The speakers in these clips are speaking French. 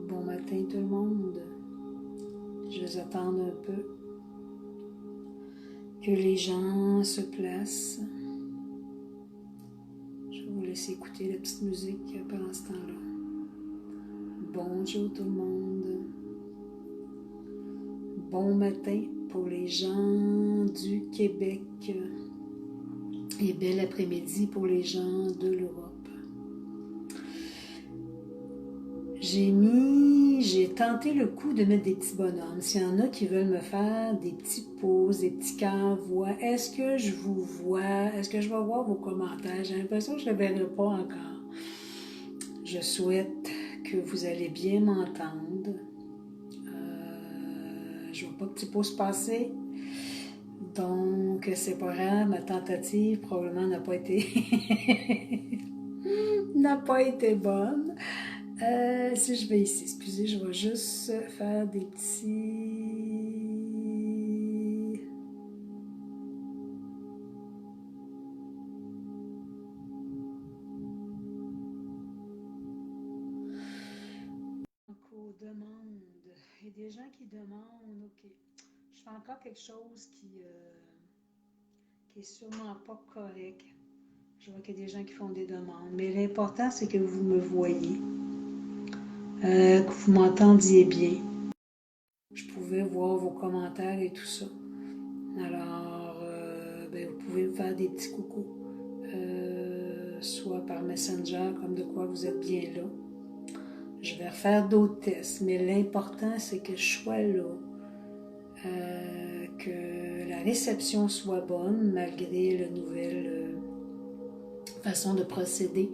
Bon matin tout le monde. Je vais attendre un peu que les gens se placent. Je vais vous laisser écouter la petite musique pendant ce temps-là. Bonjour tout le monde. Bon matin pour les gens du Québec et bel après-midi pour les gens de l'Europe. J'ai tenté le coup de mettre des petits bonhommes. S'il y en a qui veulent me faire des petits pouces, des petits cœurs, voix, est-ce que je vous vois? Est-ce que je vais voir vos commentaires? J'ai l'impression que je ne le verrai pas encore. Je souhaite que vous allez bien m'entendre. Je ne vois pas de petits pouces passer. Donc, c'est pas grave, ma tentative probablement n'a pas été n'a pas été bonne. Si je vais ici, excusez, je vais juste faire des petits... Encore demande. Il y a des gens qui demandent, ok, je fais encore quelque chose qui est sûrement pas correct. Je vois qu'il y a des gens qui font des demandes, mais l'important c'est que vous me voyez, que vous m'entendiez bien. Je pouvais voir vos commentaires et tout ça. Alors, ben, vous pouvez me faire des petits coucous, soit par Messenger, comme de quoi vous êtes bien là. Je vais refaire d'autres tests, mais l'important, c'est que je sois là, que la réception soit bonne, malgré la nouvelle façon de procéder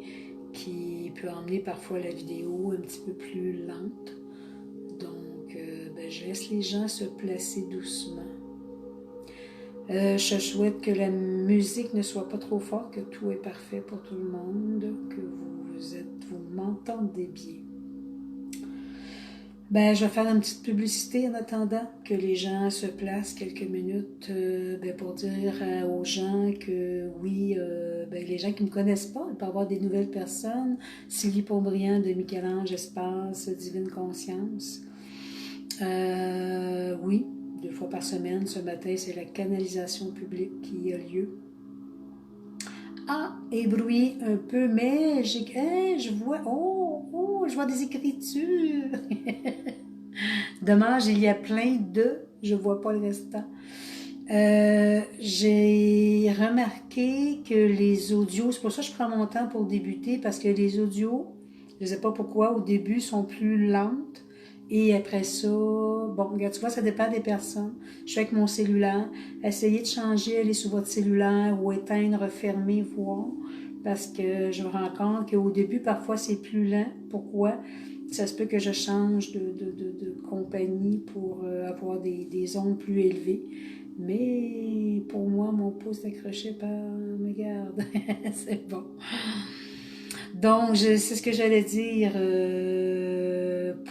qui peut emmener parfois la vidéo un petit peu plus lente. Donc, ben, je laisse les gens se placer doucement. Je souhaite que la musique ne soit pas trop forte, que tout est parfait pour tout le monde, que vous m'entendez bien. Ben, je vais faire une petite publicité en attendant que les gens se placent quelques minutes ben, pour dire aux gens que oui, ben, les gens qui ne me connaissent pas, il peut y avoir des nouvelles personnes. Sylvie Paubriand de Michel-Ange Espace Divine Conscience. Oui, 2 fois par semaine. Ce matin, c'est la canalisation publique qui a lieu. Ah, ébrouillé un peu, mais je vois, je vois des écritures. Dommage, il y a plein de, je vois pas le restant. J'ai remarqué que les audios, c'est pour ça que je prends mon temps pour débuter, parce que les audios, je ne sais pas pourquoi, au début, sont plus lentes. Et après ça, bon, regarde, tu vois, ça dépend des personnes. Je suis avec mon cellulaire. Essayez de changer, aller sur votre cellulaire ou éteindre, fermer, voir. Parce que je me rends compte qu'au début, parfois, c'est plus lent. Pourquoi? Ça se peut que je change de compagnie pour avoir des ondes plus élevées. Mais pour moi, mon pouce accroché par mes gardes. C'est bon. Donc, c'est ce que j'allais dire.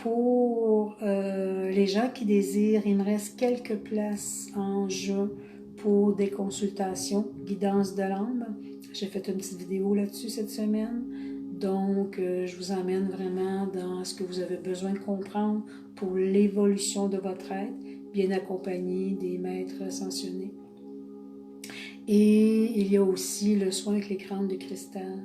Pour les gens qui désirent, il me reste quelques places en juin pour des consultations, guidance de l'âme. J'ai fait une petite vidéo là-dessus cette semaine. Donc, je vous emmène vraiment dans ce que vous avez besoin de comprendre pour l'évolution de votre être, bien accompagné des maîtres ascensionnés. Et il y a aussi le soin avec les crânes de cristal.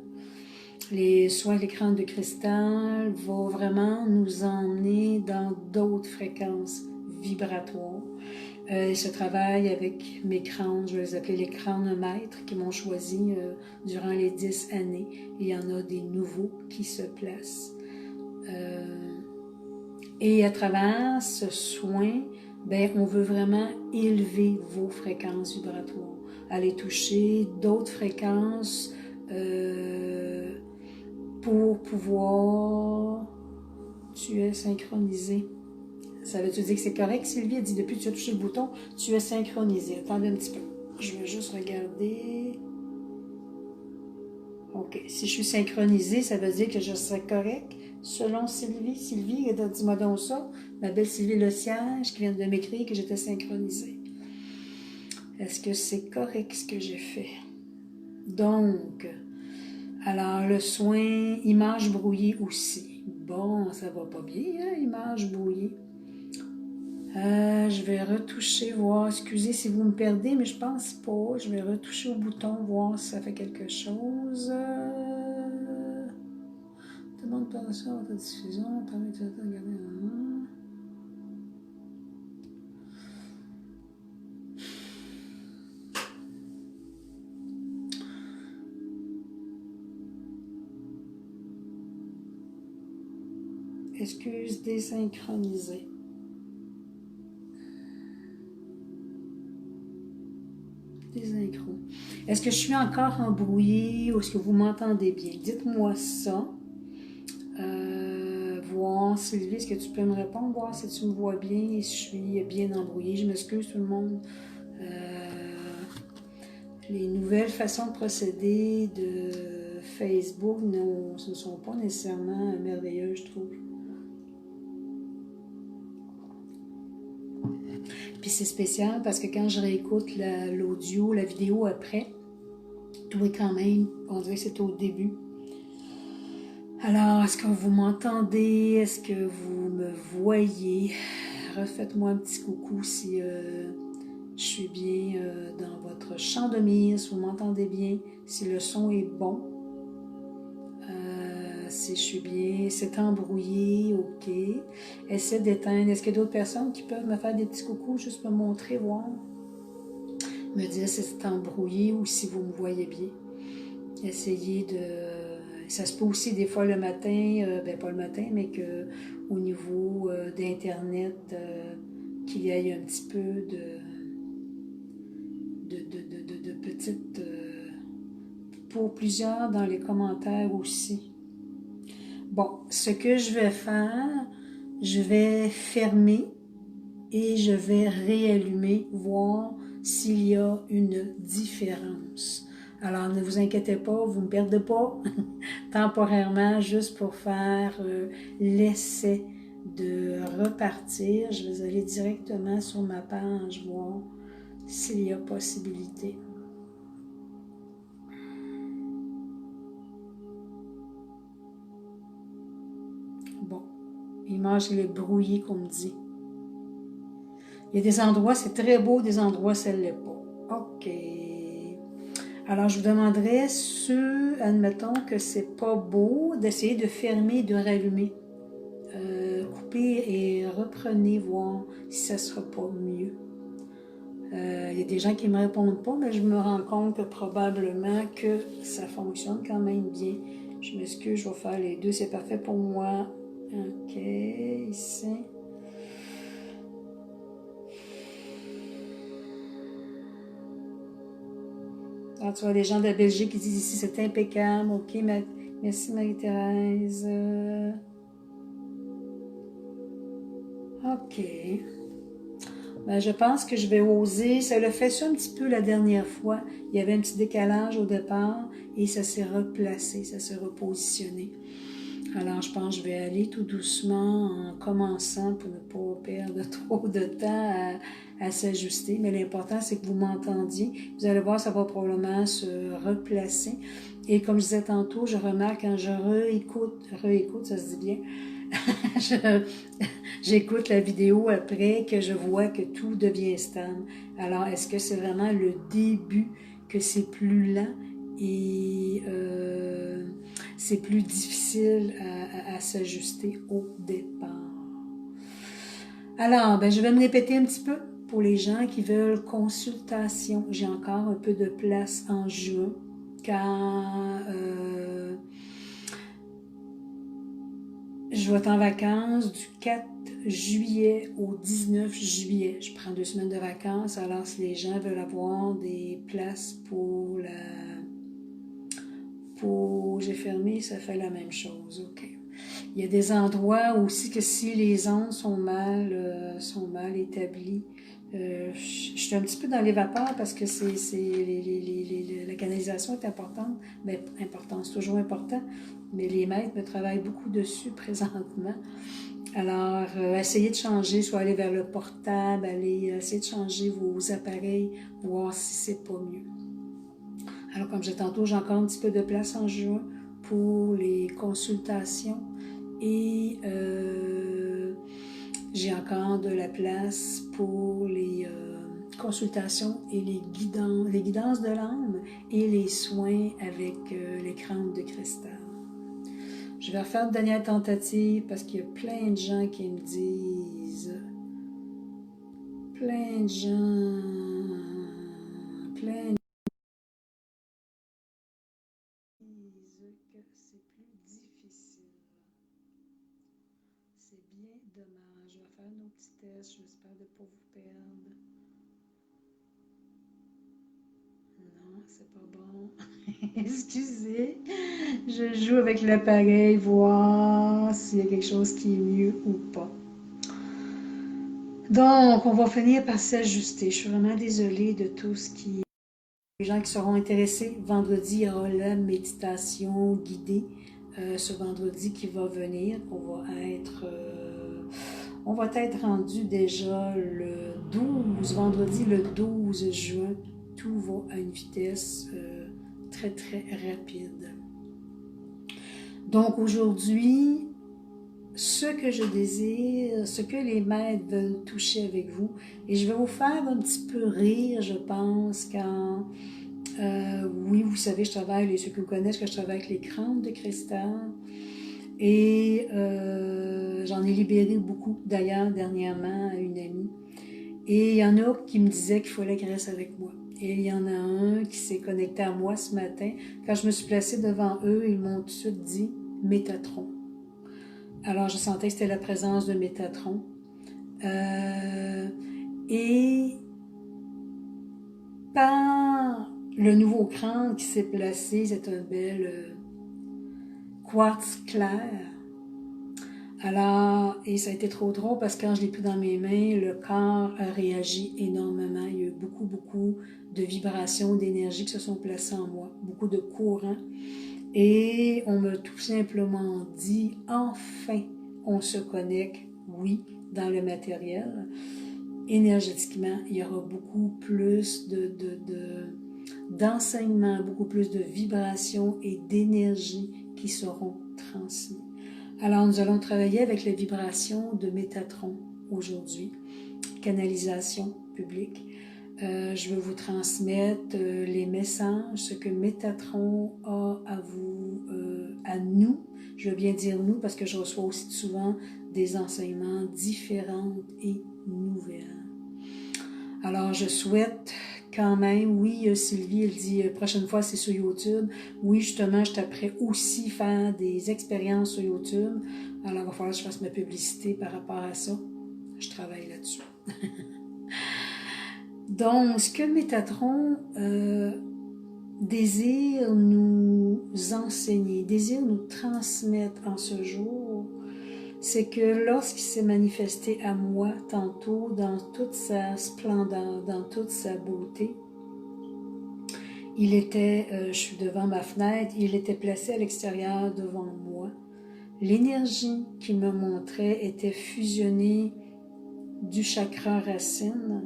Les soins avec les crânes de cristal vont vraiment nous emmener dans d'autres fréquences vibratoires. Ce travail avec mes crânes, je vais les appeler les crânes maîtres qui m'ont choisi durant les 10 années. Il y en a des nouveaux qui se placent. Et à travers ce soin, ben, on veut vraiment élever vos fréquences vibratoires, aller toucher d'autres fréquences pour pouvoir... Tu es synchronisé. Ça veut-tu dire que c'est correct, Sylvie? Elle dit, depuis que tu as touché le bouton, tu es synchronisé. Attendez un petit peu. Je vais juste regarder. OK. Si je suis synchronisée, ça veut dire que je serai correct Selon Sylvie, dis-moi donc ça, ma belle Sylvie Le Siège qui vient de m'écrire que j'étais synchronisée. Est-ce que c'est correct ce que j'ai fait? Donc, alors le soin, image brouillée aussi. Bon, ça va pas bien, hein, image brouillée. Je vais retoucher, voir, excusez si vous me perdez, mais je pense pas. Je vais retoucher au bouton, voir si ça fait quelque chose. Demande pas ça à votre diffusion, permet de regarder. Excuse désynchronisée. Désynchro. Est-ce que je suis encore embrouillée ou est-ce que vous m'entendez bien? Dites-moi ça. Voir, Sylvie, est-ce que tu peux me répondre? Voir si tu me vois bien et si je suis bien embrouillée. Je m'excuse tout le monde. Les nouvelles façons de procéder de Facebook ce ne sont pas nécessairement merveilleuses, je trouve. Puis c'est spécial parce que quand je réécoute l'audio, la vidéo après, tout est quand même, on dirait que c'est au début. Alors, est-ce que vous m'entendez? Est-ce que vous me voyez? Refaites-moi un petit coucou si je suis bien dans votre champ de mire, si vous m'entendez bien, si le son est bon. Si je suis bien, c'est embrouillé, ok. Essayez d'éteindre. Est-ce qu'il y a d'autres personnes qui peuvent me faire des petits coucous, juste me montrer, voir? Me dire si c'est embrouillé ou si vous me voyez bien. Essayez de... Ça se peut aussi des fois le matin, pas le matin, mais qu'au niveau d'Internet, qu'il y ait un petit peu de petites... pour plusieurs dans les commentaires aussi. Bon, ce que je vais faire, je vais fermer et je vais réallumer, voir s'il y a une différence. Alors, ne vous inquiétez pas, vous ne me perdez pas temporairement juste pour faire l'essai de repartir. Je vais aller directement sur ma page, voir s'il y a possibilité. Bon, l'image elle est brouillée, qu'on me dit. Il y a des endroits, c'est très beau, des endroits, ça ne l'est pas. OK. Alors, je vous demanderais, admettons que c'est pas beau, d'essayer de fermer et de rallumer. Coupez et reprenez, voir si ça sera pas mieux. Il y a des gens qui ne me répondent pas, mais je me rends compte que probablement que ça fonctionne quand même bien. Je m'excuse, je vais faire les deux, c'est parfait pour moi. OK, ici. Alors, tu vois, les gens de la Belgique qui disent ici, c'est impeccable. OK, merci Marie-Thérèse. OK. Ben, je pense que je vais oser. Ça l'a fait ça un petit peu la dernière fois. Il y avait un petit décalage au départ et ça s'est replacé, ça s'est repositionné. Alors, je pense que je vais aller tout doucement en commençant pour ne pas perdre trop de temps à s'ajuster. Mais l'important, c'est que vous m'entendiez. Vous allez voir, ça va probablement se replacer. Et comme je disais tantôt, je remarque quand je réécoute, ça se dit bien, j'écoute la vidéo après que je vois que tout devient stable. Alors, est-ce que c'est vraiment le début que c'est plus lent et c'est plus difficile à s'ajuster au départ? Alors, je vais me répéter un petit peu pour les gens qui veulent consultation. J'ai encore un peu de place en juin quand je vais être en vacances du 4 juillet au 19 juillet. Je prends 2 semaines de vacances, alors si les gens veulent avoir des places pour j'ai fermé, ça fait la même chose, OK. Il y a des endroits aussi que si les ondes sont mal établies, Je suis un petit peu dans les vapeurs parce que la canalisation est importante. Bien, importante, c'est toujours important, mais les maîtres me travaillent beaucoup dessus présentement. Alors, essayez de changer, soit aller vers le portable, essayer de changer vos appareils, voir si c'est pas mieux. Alors, comme j'ai tantôt, j'ai encore un petit peu de place en juin pour les consultations et j'ai encore de la place pour les consultations et les guidances de l'âme et les soins avec les crânes de cristal. Je vais refaire une dernière tentative parce qu'il y a plein de gens qui me disent, plein de gens, plein de disent que c'est plus difficile. C'est bien dommage. Je vais faire nos petits tests. J'espère de ne pas vous perdre. Non, c'est pas bon. Excusez. Je joue avec l'appareil, voir s'il y a quelque chose qui est mieux ou pas. Donc, on va finir par s'ajuster. Je suis vraiment désolée de tout ce qui... Les gens qui seront intéressés, vendredi, il y aura la méditation guidée ce vendredi qui va venir. On va être rendu déjà le 12, vendredi le 12 juin. Tout va à une vitesse très, très rapide. Donc aujourd'hui, ce que je désire, ce que les maîtres veulent toucher avec vous, et je vais vous faire un petit peu rire, je pense, quand... oui, vous savez, je travaille, ceux qui me connaissent, que je travaille avec les crânes de cristal. Et j'en ai libéré beaucoup, d'ailleurs, dernièrement, à une amie. Et il y en a qui me disaient qu'il fallait qu'elle reste avec moi. Et il y en a un qui s'est connecté à moi ce matin. Quand je me suis placée devant eux, ils m'ont tout de suite dit « Métatron ». Alors, je sentais que c'était la présence de Métatron. Et par le nouveau crâne qui s'est placé, c'est un bel quartz clair. Alors, et ça a été trop drôle parce que quand je l'ai pris dans mes mains, le corps a réagi énormément. Il y a eu beaucoup, beaucoup de vibrations, d'énergie qui se sont placées en moi, beaucoup de courants. Et on m'a tout simplement dit, enfin, on se connecte, oui, dans le matériel. Énergétiquement, il y aura beaucoup plus d'enseignements, beaucoup plus de vibrations et d'énergie qui seront transmises. Alors, nous allons travailler avec les vibrations de Métatron aujourd'hui, canalisation publique. Je vais vous transmettre les messages, ce que Métatron a à vous, à nous. Je veux bien dire nous parce que je reçois aussi souvent des enseignements différents et nouvelles. Alors, je souhaite quand même, oui, Sylvie, elle dit, prochaine fois, c'est sur YouTube. Oui, justement, je t'apprends aussi faire des expériences sur YouTube. Alors, il va falloir que je fasse ma publicité par rapport à ça. Je travaille là-dessus. Donc, ce que Métatron désire nous enseigner, désire nous transmettre en ce jour, c'est que lorsqu'il s'est manifesté à moi tantôt dans toute sa splendeur, dans toute sa beauté, il était, je suis devant ma fenêtre, il était placé à l'extérieur devant moi. L'énergie qu'il me montrait était fusionnée du chakra racine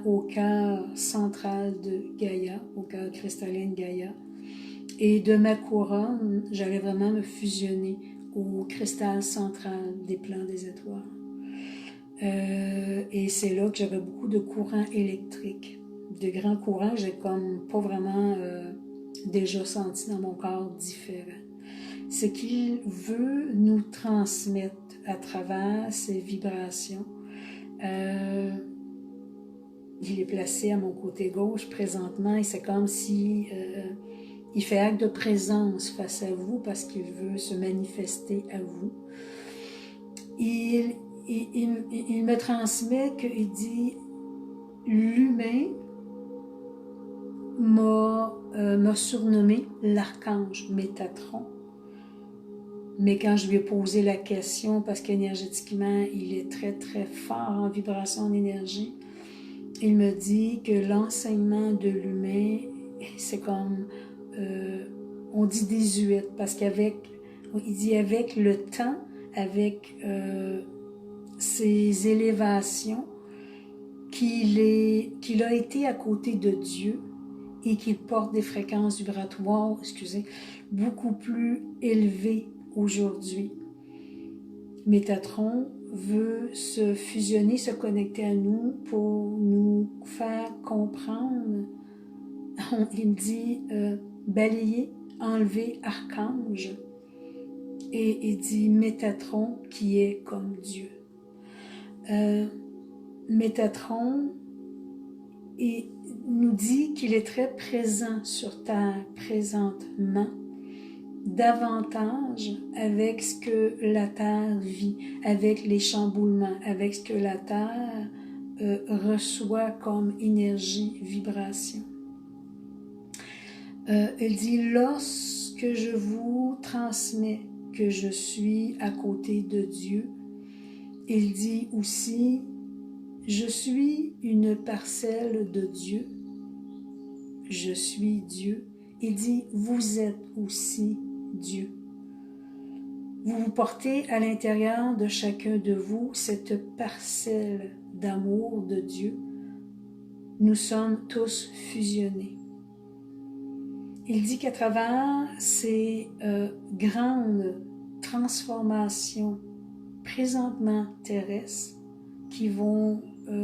au cœur central de Gaïa, au cœur cristallin de Gaïa. Et de ma couronne, j'allais vraiment me fusionner au cristal central des plans des étoiles. Et c'est là que j'avais beaucoup de courants électriques, de grands courants que j'ai comme pas vraiment déjà senti dans mon corps différent. Ce qu'il veut nous transmettre à travers ces vibrations, il est placé à mon côté gauche présentement et c'est comme si il fait acte de présence face à vous parce qu'il veut se manifester à vous. Il me transmet qu'il dit l'humain m'a surnommé l'archange Métatron Mais quand je lui ai posé la question, parce qu'énergétiquement, il est très, très fort en vibration, en énergie, il me dit que l'enseignement de l'humain, c'est comme, on dit désuète, parce il dit avec le temps, avec ses élévations, qu'il a été à côté de Dieu et qu'il porte des fréquences vibratoires, beaucoup plus élevées aujourd'hui. Métatron veut se fusionner, se connecter à nous pour nous faire comprendre. Il dit balayer, enlever archange, et il dit Métatron qui est comme Dieu. Métatron nous dit qu'il est très présent sur Terre présentement, davantage avec ce que la Terre vit, avec les chamboulements, avec ce que la Terre reçoit comme énergie, vibration. Elle dit, lorsque je vous transmets que je suis à côté de Dieu, il dit aussi, je suis une parcelle de Dieu, je suis Dieu. Il dit, vous êtes aussi Dieu. Vous vous portez à l'intérieur de chacun de vous cette parcelle d'amour de Dieu. Nous sommes tous fusionnés. Il dit qu'à travers ces grandes transformations présentement terrestres qui vont,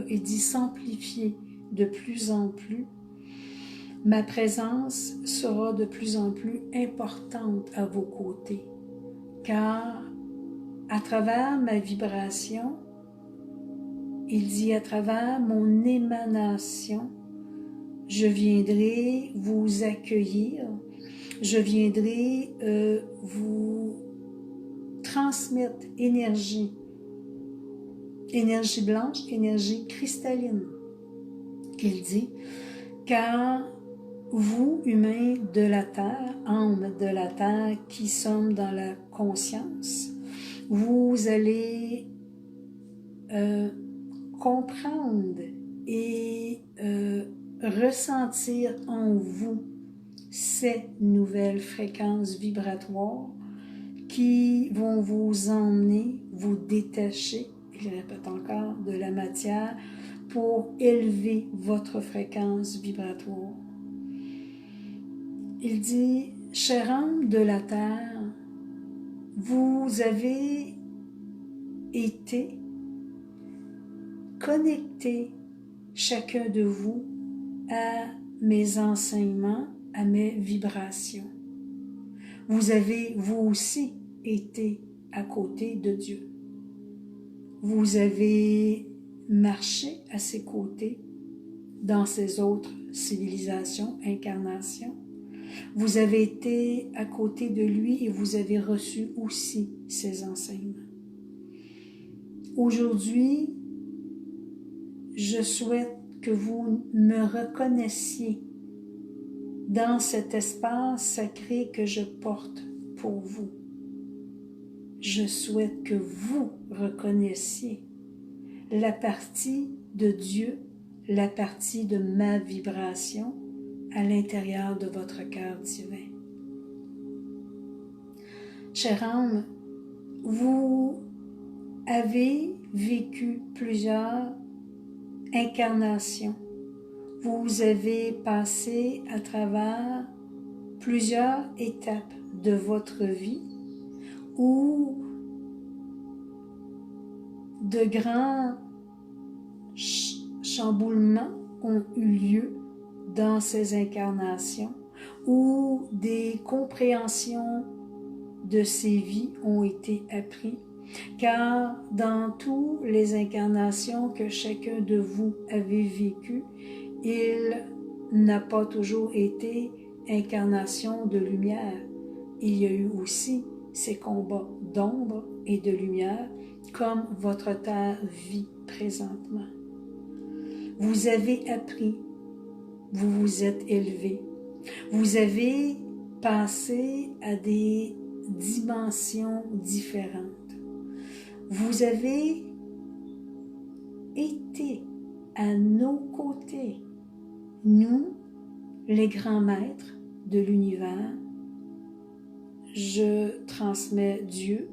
il dit, s'amplifier de plus en plus, ma présence sera de plus en plus importante à vos côtés, car à travers ma vibration, il dit à travers mon émanation, je viendrai vous accueillir, je viendrai vous transmettre énergie blanche, énergie cristalline, qu'il dit, car vous, humains de la Terre, âmes de la Terre qui sommes dans la conscience, vous allez comprendre et ressentir en vous ces nouvelles fréquences vibratoires qui vont vous emmener, vous détacher, je répète encore, de la matière pour élever votre fréquence vibratoire. Il dit, chère âme de la terre, vous avez été connectés, chacun de vous, à mes enseignements, à mes vibrations. Vous avez, vous aussi, été à côté de Dieu. Vous avez marché à ses côtés dans ces autres civilisations, incarnations. Vous avez été à côté de lui et vous avez reçu aussi ses enseignements. Aujourd'hui, je souhaite que vous me reconnaissiez dans cet espace sacré que je porte pour vous. Je souhaite que vous reconnaissiez la partie de Dieu, la partie de ma vibration à l'intérieur de votre cœur divin. Chère âme, vous avez vécu plusieurs incarnations. Vous avez passé à travers plusieurs étapes de votre vie où de grands chamboulements ont eu lieu dans ces incarnations, où des compréhensions de ces vies ont été apprises, car dans toutes les incarnations que chacun de vous avez vécues, il n'a pas toujours été incarnation de lumière. Il y a eu aussi ces combats d'ombre et de lumière, comme votre terre vit présentement. Vous avez appris, vous vous êtes élevé, vous avez passé à des dimension différente. Vous avez été à nos côtés, nous, les grands maîtres de l'univers. Je transmets Dieu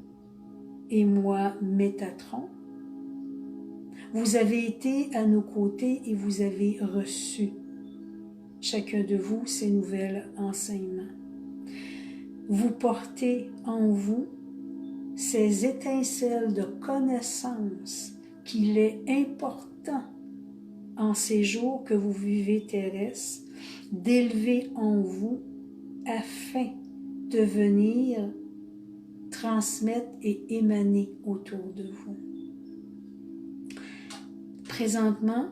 et moi, Métatron. Vous avez été à nos côtés et vous avez reçu, chacun de vous, ces nouvelles enseignements. Vous portez en vous ces étincelles de connaissance qu'il est important en ces jours que vous vivez terrestres, d'élever en vous afin de venir transmettre et émaner autour de vous. Présentement,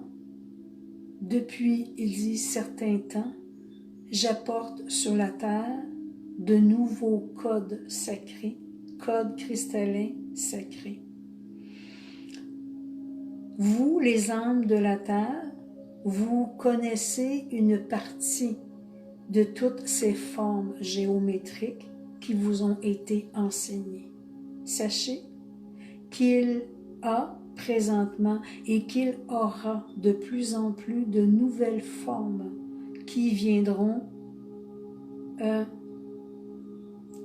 depuis, il dit, certains temps, j'apporte sur la terre de nouveaux codes sacrés, codes cristallins sacrés. Vous, les âmes de la terre, vous connaissez une partie de toutes ces formes géométriques qui vous ont été enseignées. Sachez qu'il a présentement et qu'il aura de plus en plus de nouvelles formes qui viendront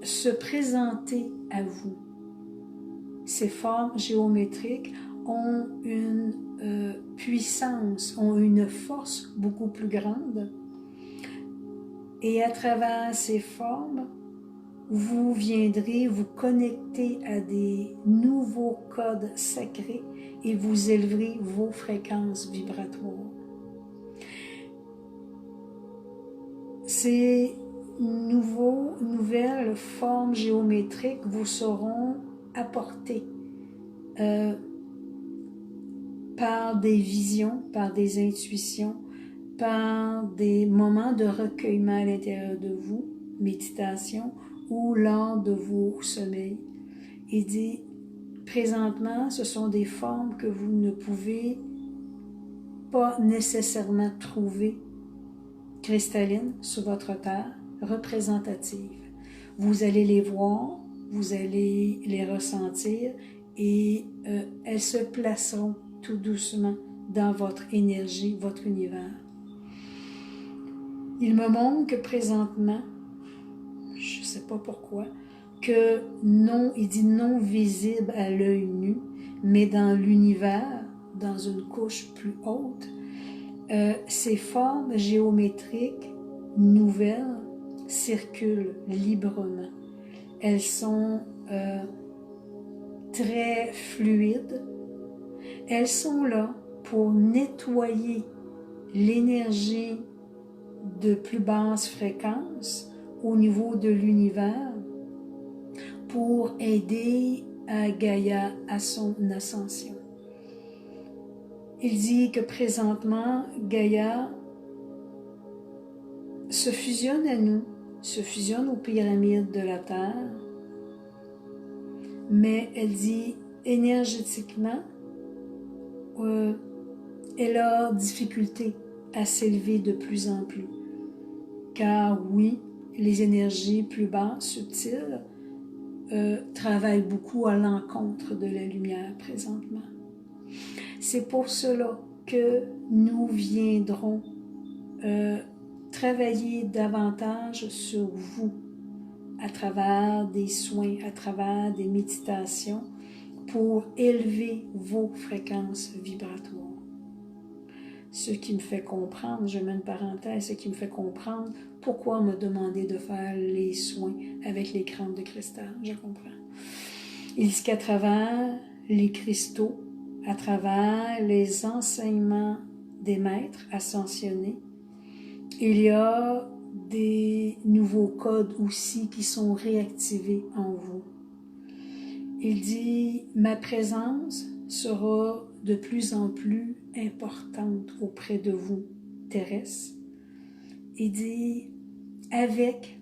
se présenter à vous. Ces formes géométriques ont une puissance, ont une force beaucoup plus grande. Et à travers ces formes, vous viendrez vous connecter à des nouveaux codes sacrés et vous élèverez vos fréquences vibratoires. Ces nouvelles formes géométriques vous seront apportées par des visions, par des intuitions, par des moments de recueillement à l'intérieur de vous, méditation, ou lors de vos sommeils. Il dit, présentement, ce sont des formes que vous ne pouvez pas nécessairement trouver cristallines sur votre terre, représentatives. Vous allez les voir, vous allez les ressentir et elles se placeront tout doucement dans votre énergie, votre univers. Il me montre que présentement, je ne sais pas pourquoi, que non, il dit non visible à l'œil nu, mais dans l'univers, dans une couche plus haute, ces formes géométriques nouvelles circulent librement. Elles sont très fluides. Elles sont là pour nettoyer l'énergie de plus basse fréquence au niveau de l'univers pour aider à Gaïa à son ascension. Il dit que présentement, Gaïa se fusionne à nous, se fusionne aux pyramides de la Terre, mais elle dit énergétiquement, elle a difficulté à s'élever de plus en plus. Car oui, les énergies plus basses, subtiles, travaillent beaucoup à l'encontre de la lumière présentement. C'est pour cela que nous viendrons travailler davantage sur vous à travers des soins, à travers des méditations pour élever vos fréquences vibratoires. Ce qui me fait comprendre, je mets une parenthèse, ce qui me fait comprendre pourquoi on m'a demandé de faire les soins avec les crânes de cristal, je comprends. Il dit qu'à travers les cristaux, à travers les enseignements des maîtres ascensionnés, il y a des nouveaux codes aussi qui sont réactivés en vous. Il dit, ma présence sera de plus en plus importante auprès de vous, terrestres. Il dit, avec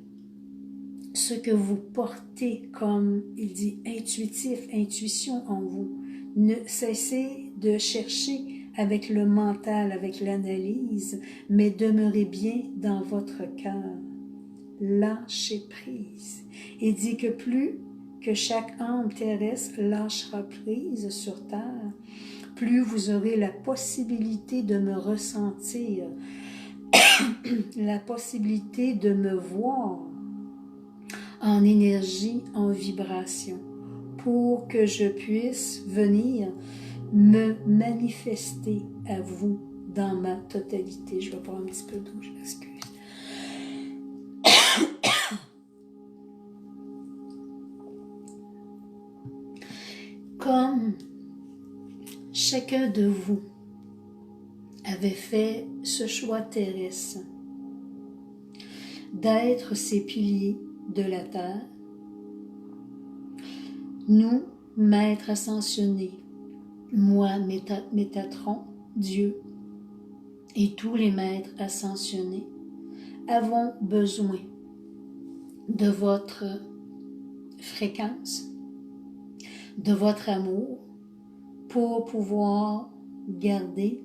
ce que vous portez comme, il dit, intuition en vous, ne cessez de chercher avec le mental, avec l'analyse, mais demeurez bien dans votre cœur. lâcher prise. Il dit que plus que chaque âme terrestre lâchera prise sur terre, plus vous aurez la possibilité de me ressentir, la possibilité de me voir en énergie, en vibration, pour que je puisse venir me manifester à vous dans ma totalité. Je vais prendre un petit peu d'eau, je m'excuse. Comme chacun de vous avait fait ce choix terrestre d'être ces piliers de la terre, nous, maîtres ascensionnés, moi, Métatron, Dieu, et tous les maîtres ascensionnés, avons besoin de votre fréquence, de votre amour, pour pouvoir garder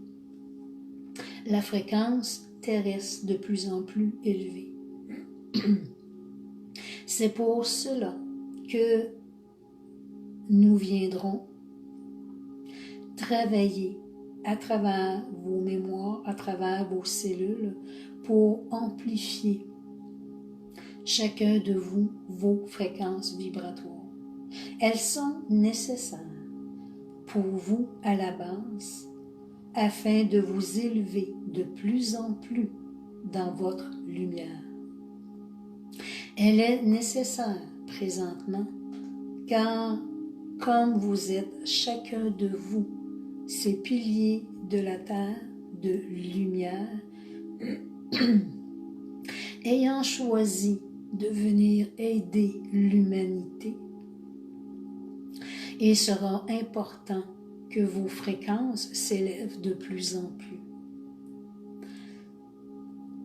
la fréquence terrestre de plus en plus élevée. C'est pour cela que nous viendrons travailler à travers vos mémoires, à travers vos cellules, pour amplifier chacun de vous vos fréquences vibratoires. Elles sont nécessaires pour vous à la base, afin de vous élever de plus en plus dans votre lumière. Elle est nécessaire présentement, car comme vous êtes chacun de vous, ces piliers de la terre, de lumière, ayant choisi de venir aider l'humanité, il sera important que vos fréquences s'élèvent de plus en plus.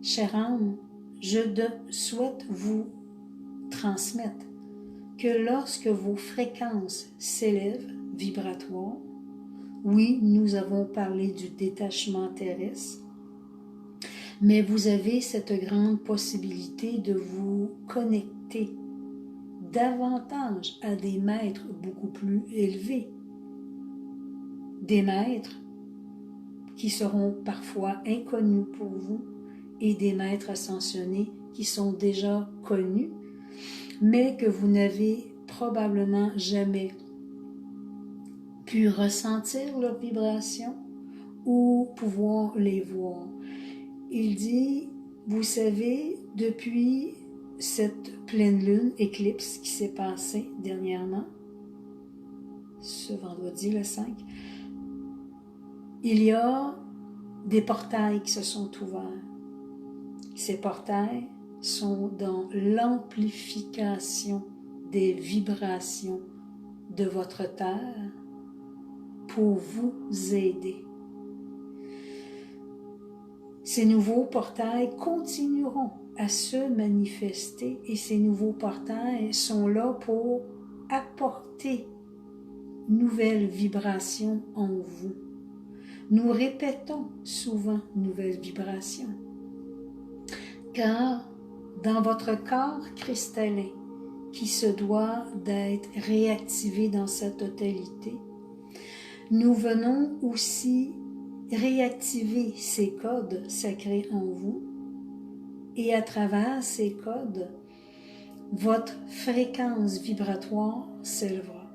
Chère âme, je souhaite vous transmettre que lorsque vos fréquences s'élèvent vibratoires, oui, nous avons parlé du détachement terrestre, mais vous avez cette grande possibilité de vous connecter davantage à des maîtres beaucoup plus élevés, des maîtres qui seront parfois inconnus pour vous et des maîtres ascensionnés qui sont déjà connus, mais que vous n'avez probablement jamais pu ressentir leur vibration ou pouvoir les voir. Il dit, vous savez, depuis cette pleine lune, éclipse qui s'est passée dernièrement, ce vendredi le 5, il y a des portails qui se sont ouverts. Ces portails sont dans l'amplification des vibrations de votre terre pour vous aider. Ces nouveaux portails continueront à se manifester et ces nouveaux portails sont là pour apporter nouvelles vibrations en vous. Nous répétons souvent nouvelles vibrations, car dans votre corps cristallin qui se doit d'être réactivé dans sa totalité, nous venons aussi réactiver ces codes sacrés en vous et à travers ces codes, votre fréquence vibratoire s'élèvera.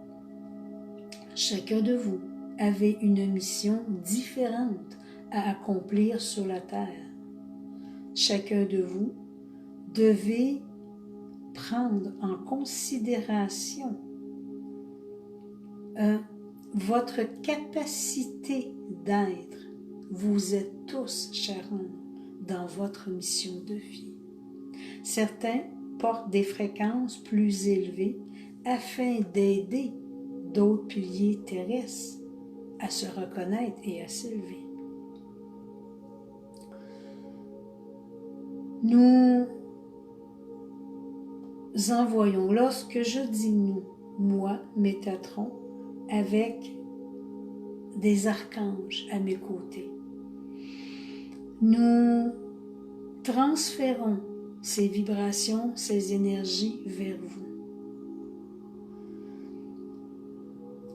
Chacun de vous avait une mission différente à accomplir sur la terre. Chacun de vous devez prendre en considération votre capacité d'être. Vous êtes tous, chers hommes, dans votre mission de vie. Certains portent des fréquences plus élevées afin d'aider d'autres piliers terrestres à se reconnaître et à s'élever. Nous envoyons, lorsque je dis nous, moi, Métatron, avec des archanges à mes côtés, nous transférons ces vibrations, ces énergies vers vous.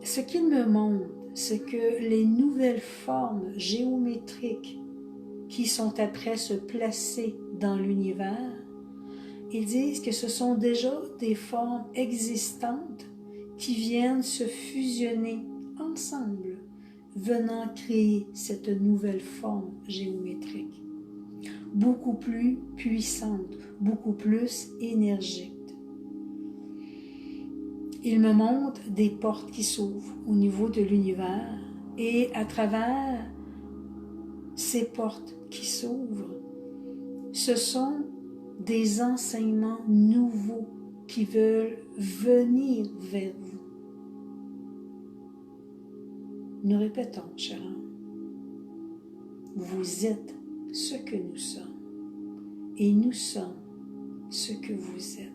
Ce qu'il me montre, c'est que les nouvelles formes géométriques qui sont après se placer dans l'univers, ils disent que ce sont déjà des formes existantes qui viennent se fusionner ensemble, venant créer cette nouvelle forme géométrique, beaucoup plus puissante, beaucoup plus énergique. Il me montre des portes qui s'ouvrent au niveau de l'univers et à travers ces portes qui s'ouvrent, ce sont des enseignements nouveaux qui veulent venir vers vous. Nous répétons, chers âmes, vous êtes ce que nous sommes et nous sommes ce que vous êtes.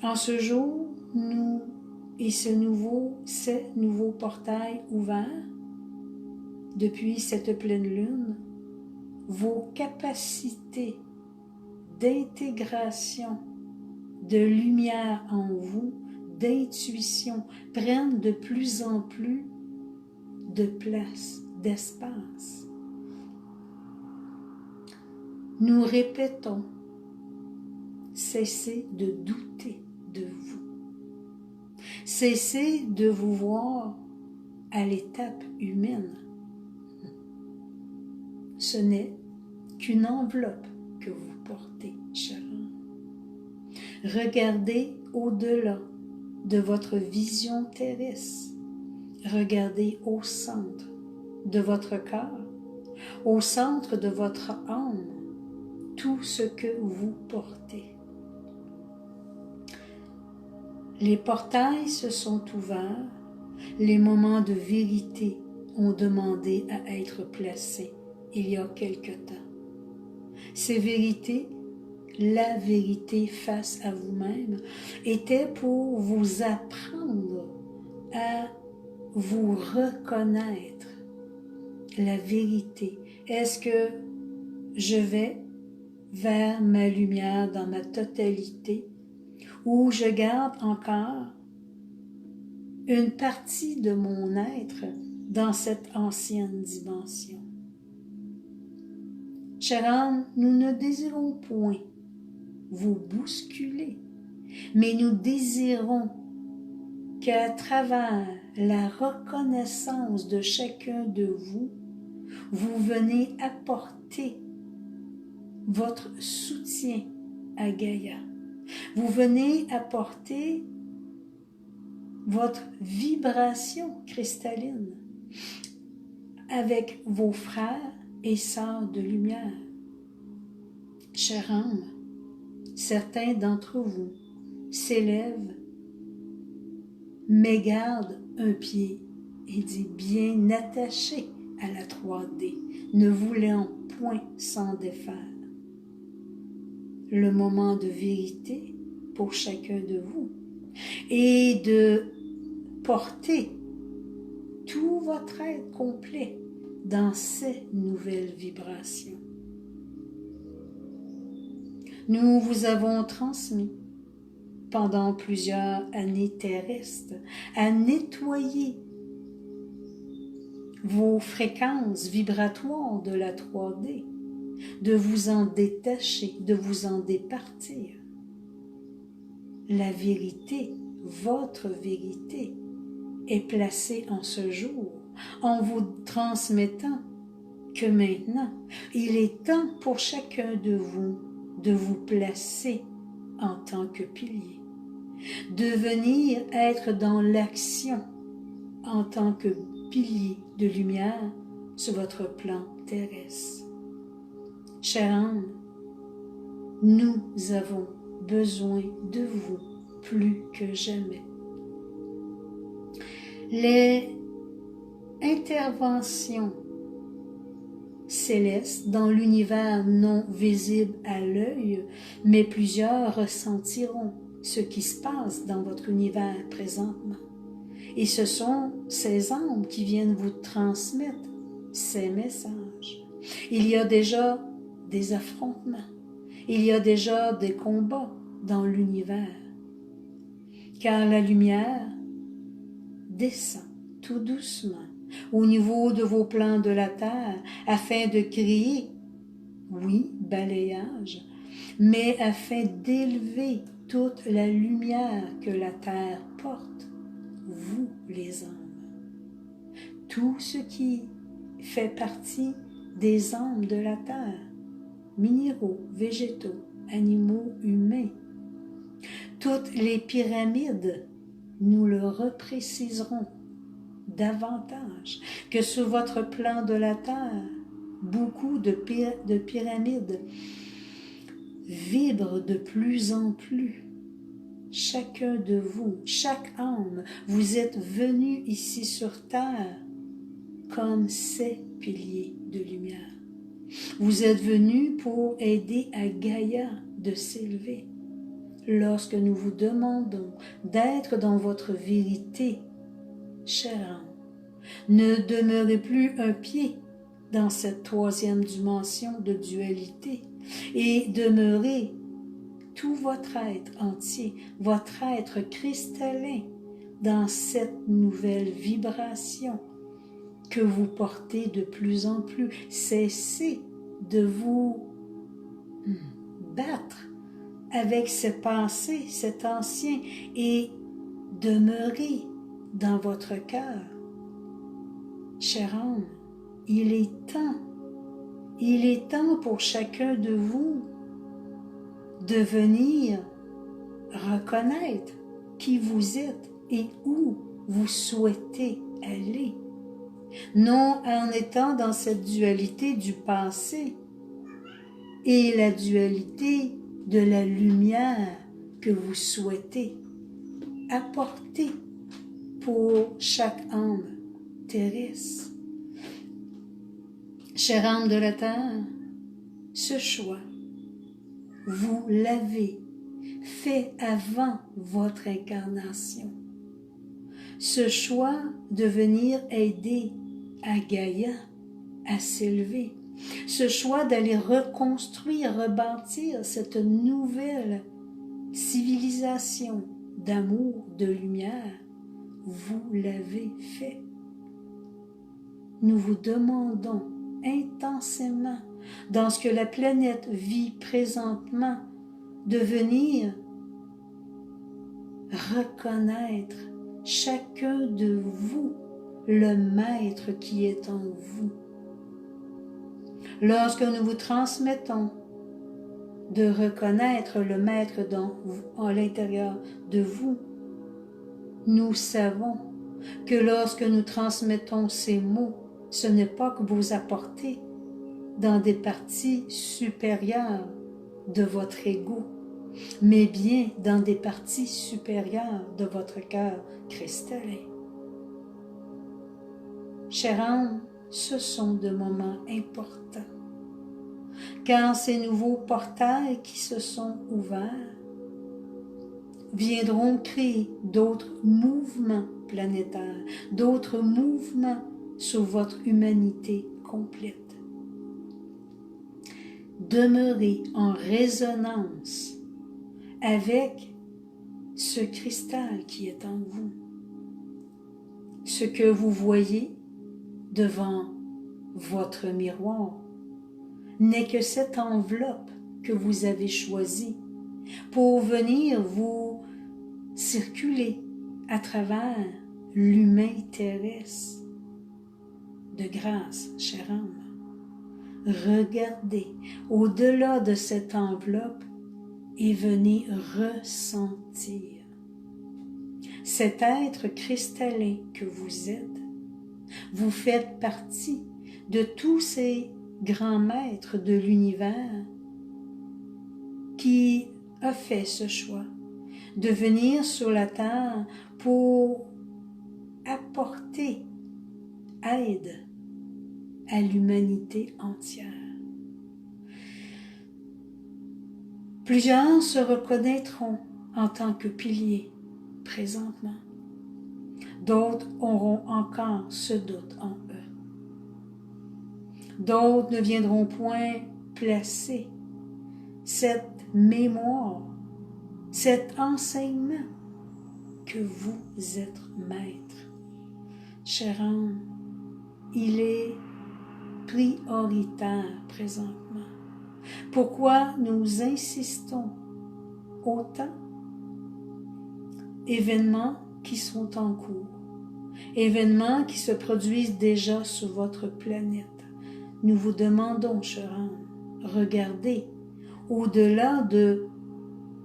En ce jour, nous et ces nouveaux portails ouverts, depuis cette pleine lune, vos capacités d'intégration, de lumière en vous, d'intuition, prennent de plus en plus de place, d'espace. Nous répétons, cessez de douter de vous. Cessez de vous voir à l'étape humaine. Ce n'est qu'une enveloppe que vous portez, chère âme. Regardez au-delà de votre vision terrestre. Regardez au centre de votre cœur, au centre de votre âme, tout ce que vous portez. Les portails se sont ouverts, les moments de vérité ont demandé à être placés il y a quelque temps. Ces vérités, la vérité face à vous-même, était pour vous apprendre à vous reconnaître. La vérité. Est-ce que je vais vers ma lumière dans ma totalité ou je garde encore une partie de mon être dans cette ancienne dimension? Chère âme, nous ne désirons point vous bousculer, mais nous désirons qu'à travers la reconnaissance de chacun de vous, vous venez apporter votre soutien à Gaïa. Vous venez apporter votre vibration cristalline avec vos frères et sœurs de lumière. Chère âme, certains d'entre vous s'élèvent, mais gardent un pied et dit bien attaché à la 3D, ne voulant point s'en défaire. Le moment de vérité pour chacun de vous et de porter tout votre être complet dans ces nouvelles vibrations. Nous vous avons transmis pendant plusieurs années terrestres à nettoyer vos fréquences vibratoires de la 3D, de vous en détacher, de vous en départir. La vérité, votre vérité, est placée en ce jour, en vous transmettant que maintenant, il est temps pour chacun de vous placer en tant que pilier, de venir être dans l'action en tant que pilier de lumière sur votre plan terrestre. Chère âme, nous avons besoin de vous plus que jamais. Les interventions célestes dans l'univers non visible à l'œil, mais plusieurs ressentiront ce qui se passe dans votre univers présentement. Et ce sont ces âmes qui viennent vous transmettre ces messages. Il y a déjà des affrontements. Il y a déjà des combats dans l'univers. Car la lumière descend tout doucement au niveau de vos plans de la terre afin de créer, oui, balayage, mais afin d'élever toute la lumière que la terre porte, vous les âmes. Tout ce qui fait partie des âmes de la terre, minéraux, végétaux, animaux, humains. Toutes les pyramides, nous le repréciserons davantage que sur votre plan de la terre, beaucoup de pyramides vibrent de plus en plus. Chacun de vous, chaque âme, vous êtes venu ici sur terre comme ces piliers de lumière. Vous êtes venus pour aider à Gaïa de s'élever. Lorsque nous vous demandons d'être dans votre vérité, chère âme, ne demeurez plus un pied dans cette troisième dimension de dualité et demeurez tout votre être entier, votre être cristallin dans cette nouvelle vibration que vous portez de plus en plus. Cessez de vous battre avec ces pensées, cet ancien, et demeurez dans votre cœur. Chère âme, il est temps pour chacun de vous de venir reconnaître qui vous êtes et où vous souhaitez aller. Non en étant dans cette dualité du passé et la dualité de la lumière que vous souhaitez apporter pour chaque âme terrestre. Chère âme de la terre, ce choix, vous l'avez fait avant votre incarnation. Ce choix de venir aider à Gaïa à s'élever. Ce choix d'aller reconstruire, rebâtir cette nouvelle civilisation d'amour, de lumière, vous l'avez fait. Nous vous demandons intensément, dans ce que la planète vit présentement, de venir reconnaître chacun de vous le maître qui est en vous. Lorsque nous vous transmettons de reconnaître le maître à l'intérieur de vous, nous savons que lorsque nous transmettons ces mots, ce n'est pas que vous apportez dans des parties supérieures de votre ego, mais bien dans des parties supérieures de votre cœur cristallin. Chère âme, ce sont des moments importants, car ces nouveaux portails qui se sont ouverts viendront créer d'autres mouvements planétaires, d'autres mouvements sur votre humanité complète. Demeurez en résonance avec ce cristal qui est en vous. Ce que vous voyez devant votre miroir n'est que cette enveloppe que vous avez choisie pour venir vous circuler à travers l'humain terrestre. De grâce, chère âme, regardez au-delà de cette enveloppe et venez ressentir cet être cristallin que vous êtes. Vous faites partie de tous ces grands maîtres de l'univers qui a fait ce choix de venir sur la terre pour apporter aide à l'humanité entière. Plusieurs se reconnaîtront en tant que piliers présentement. D'autres auront encore ce doute en eux. D'autres ne viendront point placer cette mémoire, cet enseignement que vous êtes maître. Chère âme, il est prioritaire présentement. Pourquoi nous insistons autant? Événements qui sont en cours, événements qui se produisent déjà sur votre planète. Nous vous demandons, chère âme, regardez au-delà de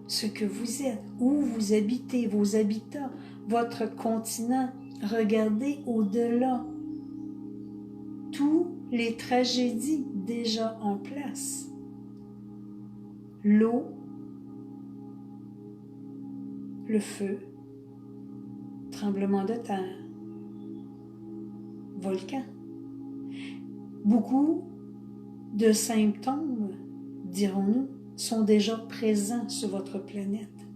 ce que vous êtes, où vous habitez, vos habitats, votre continent. Regardez au-delà toutes les tragédies déjà en place. L'eau, le feu, tremblement de terre, volcan. Beaucoup de symptômes, dirons-nous, sont déjà présents sur votre planète.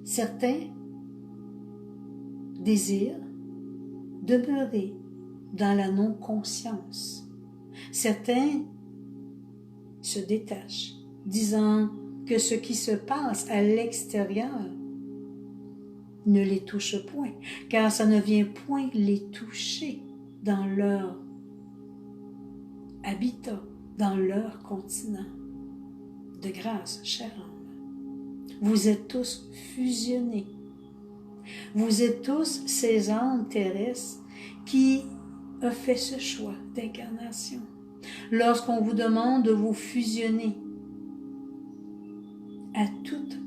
Certains désirent demeurer dans la non-conscience. Certains se détachent, disant que ce qui se passe à l'extérieur ne les touche point, car ça ne vient point les toucher dans leur habitat, dans leur continent. De grâce, chère âme, vous êtes tous fusionnés. Vous êtes tous ces âmes terrestres qui ont fait ce choix d'incarnation. Lorsqu'on vous demande de vous fusionner à toute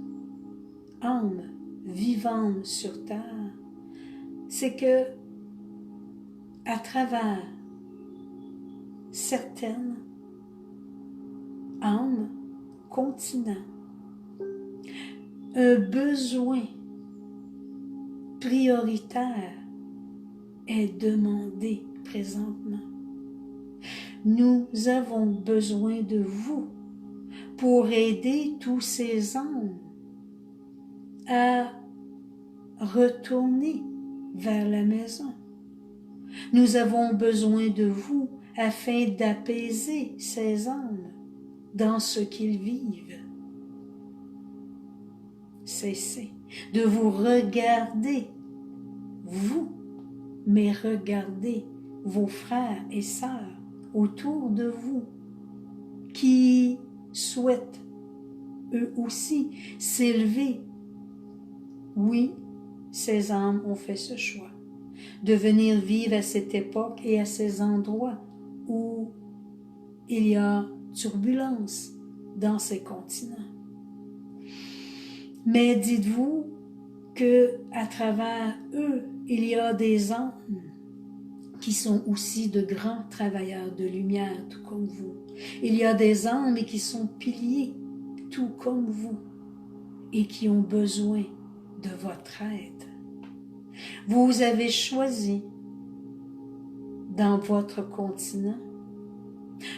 âme vivante sur terre, c'est que à travers certaines âmes, continents, un besoin prioritaire est demandé présentement. Nous avons besoin de vous pour aider tous ces âmes à retourner vers la maison. Nous avons besoin de vous afin d'apaiser ces âmes dans ce qu'ils vivent. Cessez de vous regarder, vous, mais regardez vos frères et sœurs autour de vous qui souhaitent eux aussi s'élever. Oui, ces âmes ont fait ce choix de venir vivre à cette époque et à ces endroits où il y a turbulence dans ces continents. Mais dites-vous que à travers eux, il y a des âmes qui sont aussi de grands travailleurs de lumière, tout comme vous. Il y a des âmes qui sont piliers, tout comme vous, et qui ont besoin de votre aide. Vous avez choisi dans votre continent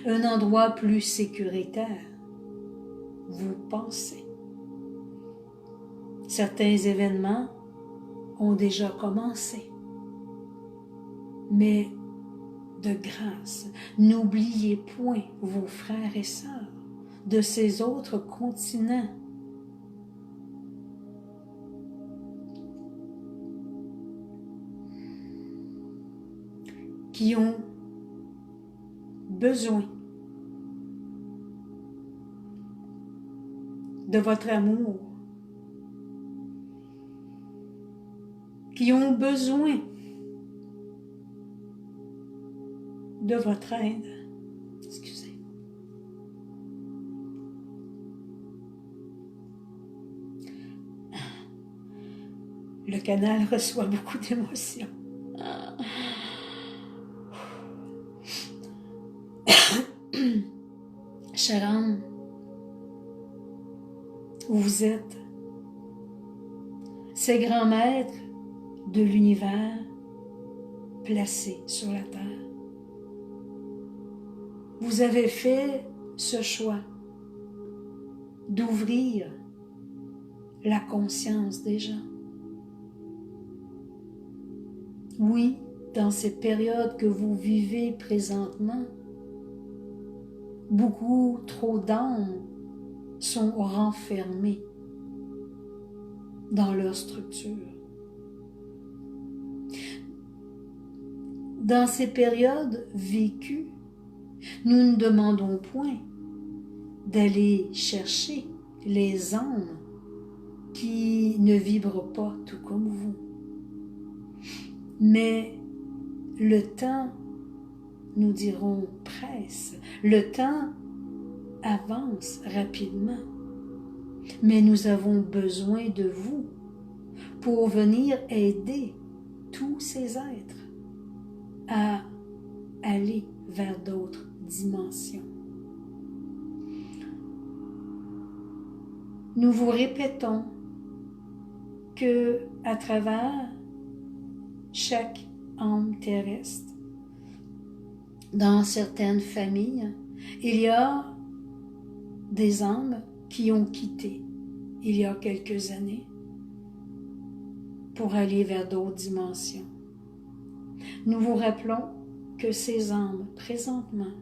un endroit plus sécuritaire. Vous pensez. Certains événements ont déjà commencé. Mais de grâce, n'oubliez point vos frères et sœurs de ces autres continents. Qui ont besoin de votre amour, qui ont besoin de votre aide. Excusez. Le canal reçoit beaucoup d'émotions. Chère âme, vous êtes ces grands maîtres de l'univers placés sur la terre. Vous avez fait ce choix d'ouvrir la conscience des gens. Oui, dans ces périodes que vous vivez présentement, beaucoup trop d'âmes sont renfermées dans leur structure. Dans ces périodes vécues, nous ne demandons point d'aller chercher les âmes qui ne vibrent pas tout comme vous. Mais le temps, nous dirons, presse. Le temps avance rapidement. Mais nous avons besoin de vous pour venir aider tous ces êtres à aller vers d'autres dimensions. Nous vous répétons que à travers chaque âme terrestre, dans certaines familles, il y a des âmes qui ont quitté il y a quelques années pour aller vers d'autres dimensions. Nous vous rappelons que ces âmes, présentement,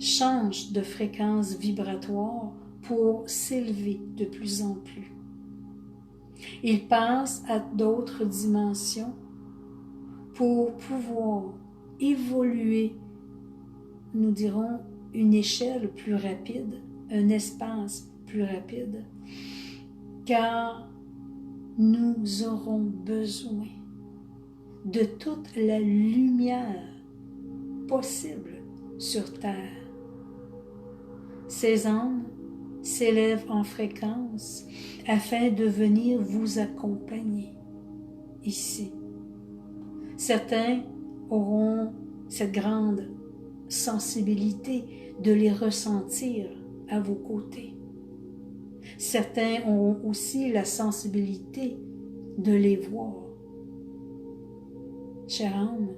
changent de fréquence vibratoire pour s'élever de plus en plus. Ils passent à d'autres dimensions pour pouvoir évoluer, nous dirons, une échelle plus rapide, un espace plus rapide, car nous aurons besoin de toute la lumière possible sur Terre. Ces âmes s'élèvent en fréquence afin de venir vous accompagner ici. Certains auront cette grande sensibilité de les ressentir à vos côtés. Certains auront aussi la sensibilité de les voir. Chère âme,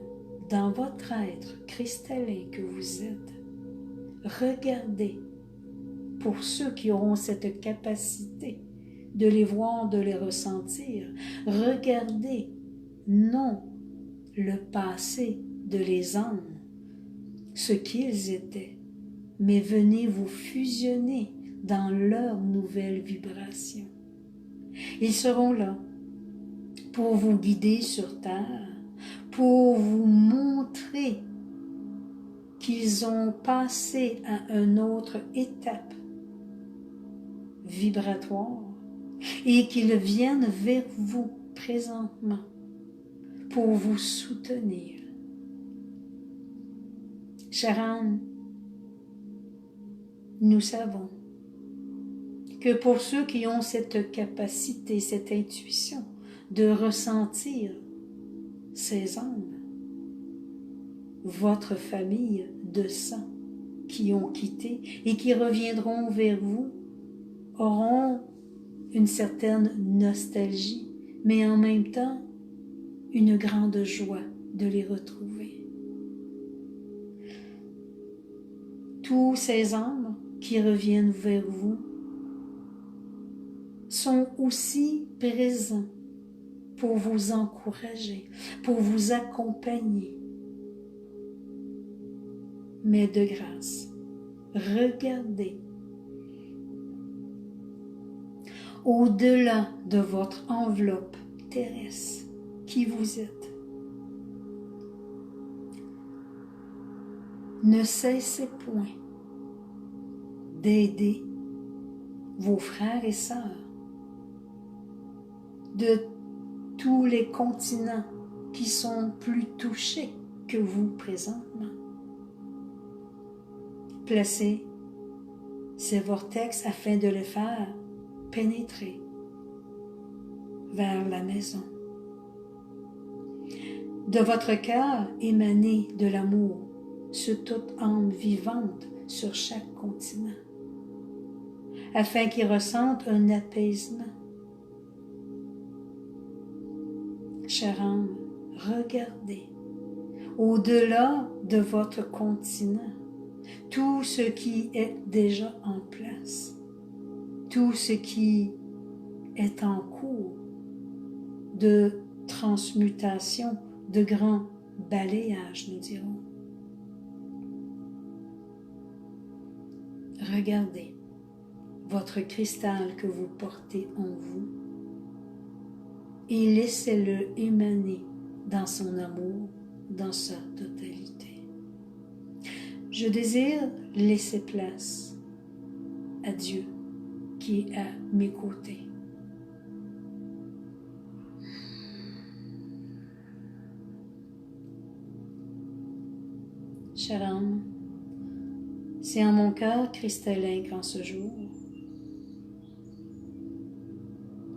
dans votre être cristallin que vous êtes, regardez pour ceux qui auront cette capacité de les voir, de les ressentir. Regardez non le passé de les âmes, ce qu'ils étaient, mais venez vous fusionner dans leur nouvelle vibration. Ils seront là pour vous guider sur Terre, pour vous montrer qu'ils ont passé à une autre étape vibratoire et qu'ils viennent vers vous présentement pour vous soutenir. Chère âme, nous savons que pour ceux qui ont cette capacité, cette intuition de ressentir ces âmes, votre famille de sang qui ont quitté et qui reviendront vers vous auront une certaine nostalgie, mais en même temps une grande joie de les retrouver. Tous ces âmes qui reviennent vers vous sont aussi présents pour vous encourager, pour vous accompagner. Mais de grâce, regardez au-delà de votre enveloppe terrestre qui vous êtes. Ne cessez point d'aider vos frères et sœurs de tous les continents qui sont plus touchés que vous présentement. Placez ces vortex afin de les faire pénétrer vers la maison. De votre cœur émanez de l'amour sur toute âme vivante sur chaque continent, afin qu'ils ressentent un apaisement. Chère âme, regardez au-delà de votre continent tout ce qui est déjà en place, tout ce qui est en cours de transmutation, de grand balayage, nous dirons. regardez votre cristal que vous portez en vous et laissez-le émaner dans son amour, dans sa totalité. Je désire laisser place à Dieu qui est à mes côtés. Chère âme, c'est en mon cœur cristallin qu'en ce jour,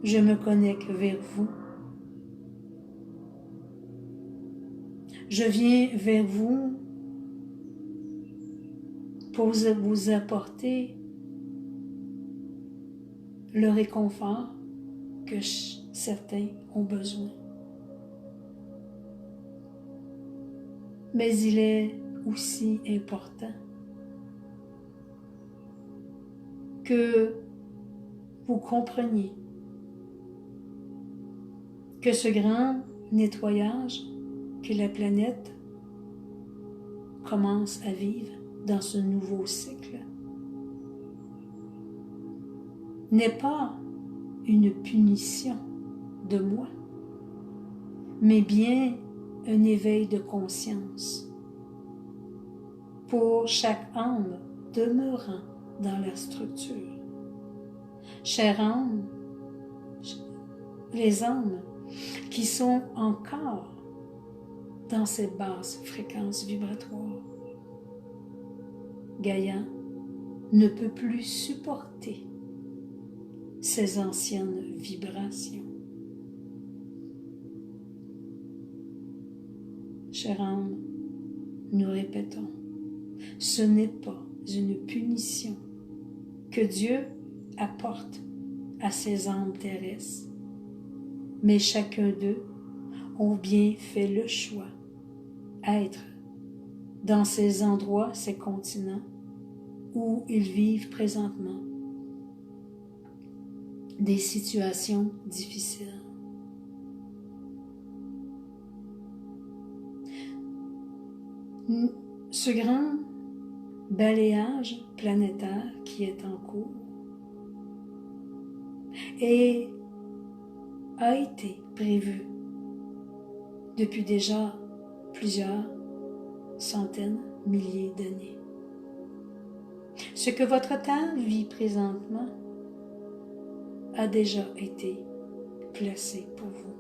je me connecte vers vous. Je viens vers vous pour vous apporter le réconfort que certains ont besoin. Mais il est aussi important que vous compreniez que ce grand nettoyage que la planète commence à vivre dans ce nouveau cycle n'est pas une punition de moi, mais bien un éveil de conscience pour chaque âme demeurant dans la structure. Chère âme, les âmes qui sont encore dans ces basses fréquences vibratoires, Gaïa ne peut plus supporter ces anciennes vibrations. Chère âme, nous répétons, ce n'est pas une punition que Dieu apporte à ces âmes terrestres, mais chacun d'eux ont bien fait le choix d'être dans ces endroits, ces continents où ils vivent présentement des situations difficiles. Ce grand balayage planétaire qui est en cours a été prévu depuis déjà plusieurs centaines, milliers d'années. Ce que votre Terre vit présentement a déjà été placé pour vous.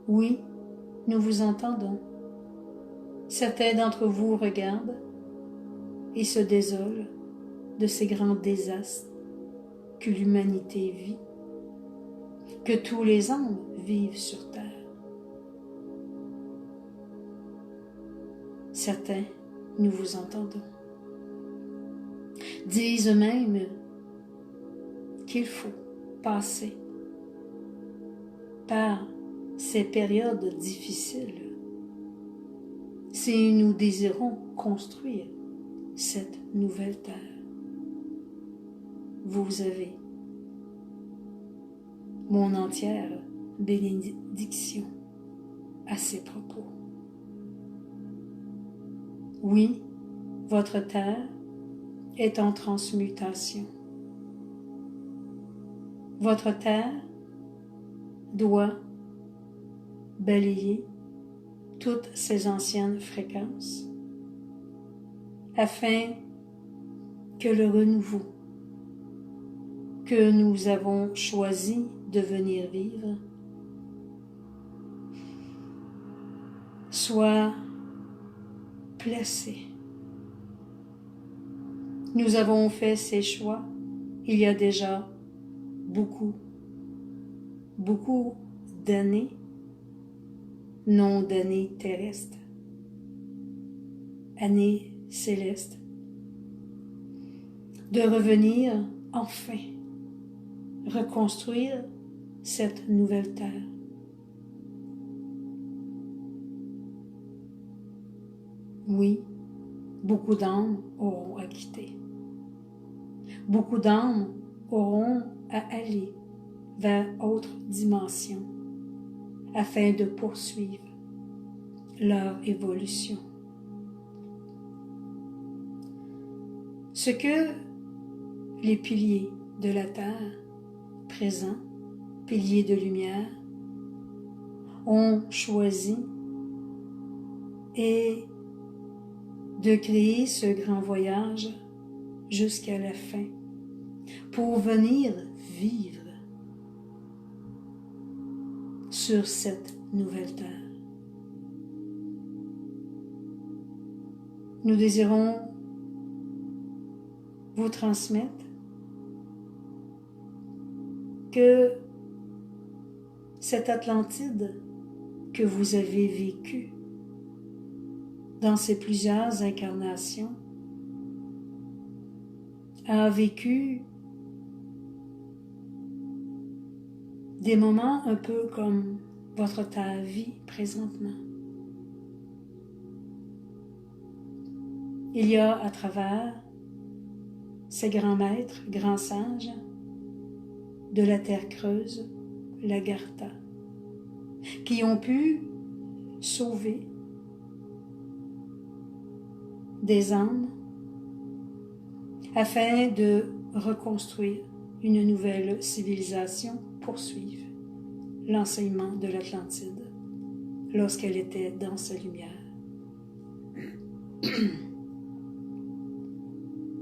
Oui, nous vous entendons. Certains d'entre vous regardent et se désolent de ces grands désastres que l'humanité vit, que tous les hommes vivent sur Terre. Certains, nous vous entendons, disent même qu'il faut passer par ces périodes difficiles si nous désirons construire cette nouvelle terre. Vous avez mon entière bénédiction à ces propos. Oui, votre terre est en transmutation. Votre terre doit balayer toutes ces anciennes fréquences afin que le renouveau que nous avons choisi de venir vivre soit placé. Nous avons fait ces choix il y a déjà beaucoup d'années, non d'années terrestres, années célestes, de revenir enfin reconstruire cette nouvelle terre. Oui, beaucoup d'âmes auront à quitter. Beaucoup d'âmes auront à aller vers autre dimension afin de poursuivre leur évolution. Ce que les piliers de la terre, présents, piliers de lumière, ont choisi est de créer ce grand voyage jusqu'à la fin pour venir vivre sur cette nouvelle terre. Nous désirons vous transmettre que cette Atlantide que vous avez vécue dans ces plusieurs incarnations a vécu des moments un peu comme votre terre vie présentement. Il y a à travers ces grands maîtres, grands sages de la terre creuse, l'Agartha, qui ont pu sauver des âmes afin de reconstruire une nouvelle civilisation, poursuivre l'enseignement de l'Atlantide lorsqu'elle était dans sa lumière.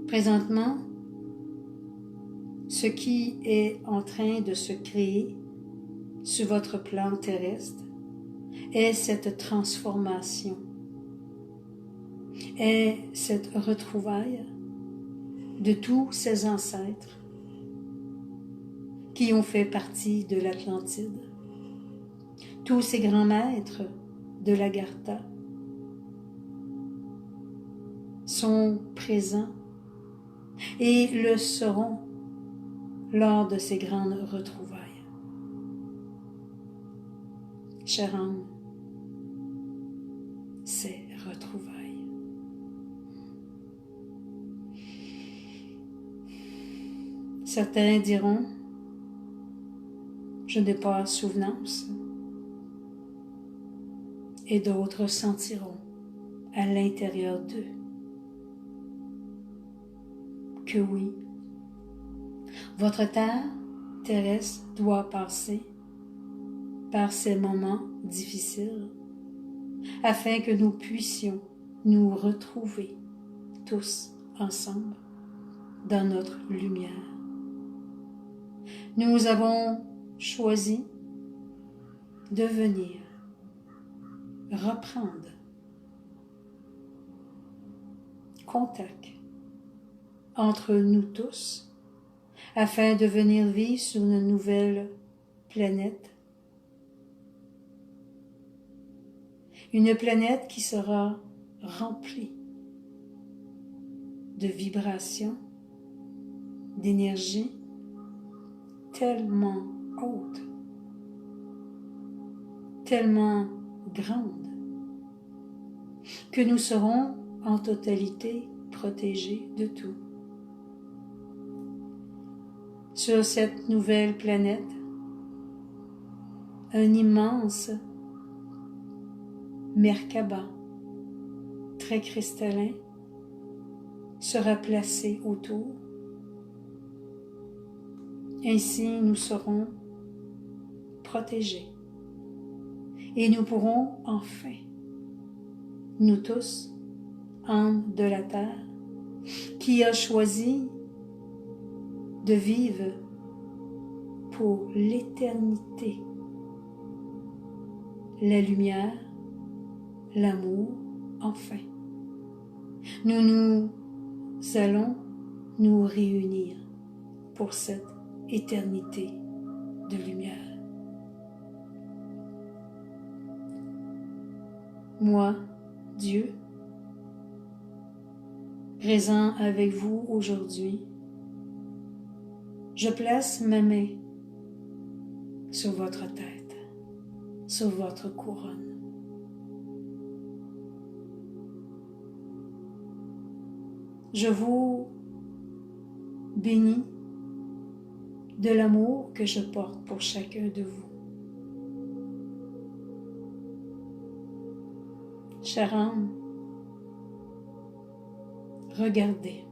Présentement, ce qui est en train de se créer sur votre plan terrestre est cette transformation, est cette retrouvaille de tous ces ancêtres qui ont fait partie de l'Atlantide, tous ces grands maîtres de l'Agartha sont présents et le seront lors de ces grandes retrouvailles. Chère âme, ces retrouvailles. Certains diront, je n'ai pas souvenance, et d'autres sentiront à l'intérieur d'eux que oui, votre terre terrestre doit passer par ces moments difficiles afin que nous puissions nous retrouver tous ensemble dans notre lumière. Nous avons choisi de venir reprendre contact entre nous tous afin de venir vivre sur une nouvelle planète. Une planète qui sera remplie de vibrations, d'énergie tellement haute, tellement grande, que nous serons en totalité protégés de tout. Sur cette nouvelle planète, un immense Merkaba, très cristallin, sera placé autour. Ainsi, nous serons protégés et nous pourrons enfin, nous tous, âmes de la terre, qui a choisi de vivre pour l'éternité la lumière, l'amour, enfin. Nous allons nous réunir pour cette éternité de lumière. Moi, Dieu, présent avec vous aujourd'hui, je place ma main sur votre tête, sur votre couronne. Je vous bénis de l'amour que je porte pour chacun de vous. Chère âme, regardez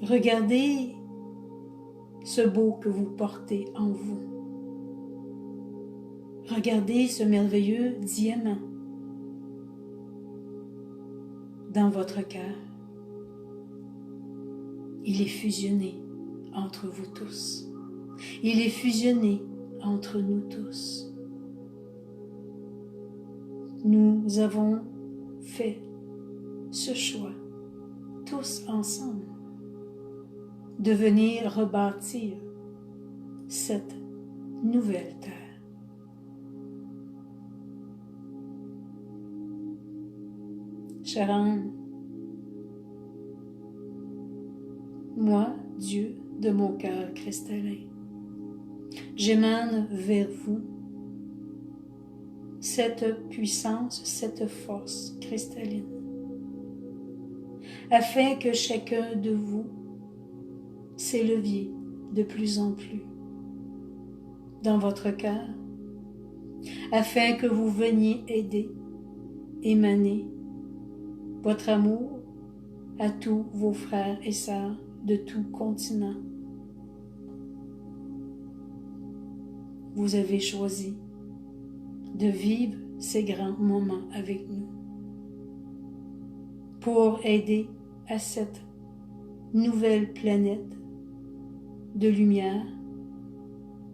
Regardez ce beau que vous portez en vous. Regardez ce merveilleux diamant dans votre cœur. Il est fusionné entre vous tous. Il est fusionné entre nous tous. Nous avons fait ce choix, tous ensemble, de venir rebâtir cette nouvelle terre. Chère âme, moi, Dieu, de mon cœur cristallin, j'émane vers vous cette puissance, cette force cristalline, afin que chacun de vous s'éleviez de plus en plus dans votre cœur, afin que vous veniez aider, émaner votre amour à tous vos frères et sœurs de tout continent. Vous avez choisi de vivre ces grands moments avec nous pour aider à cette nouvelle planète de lumière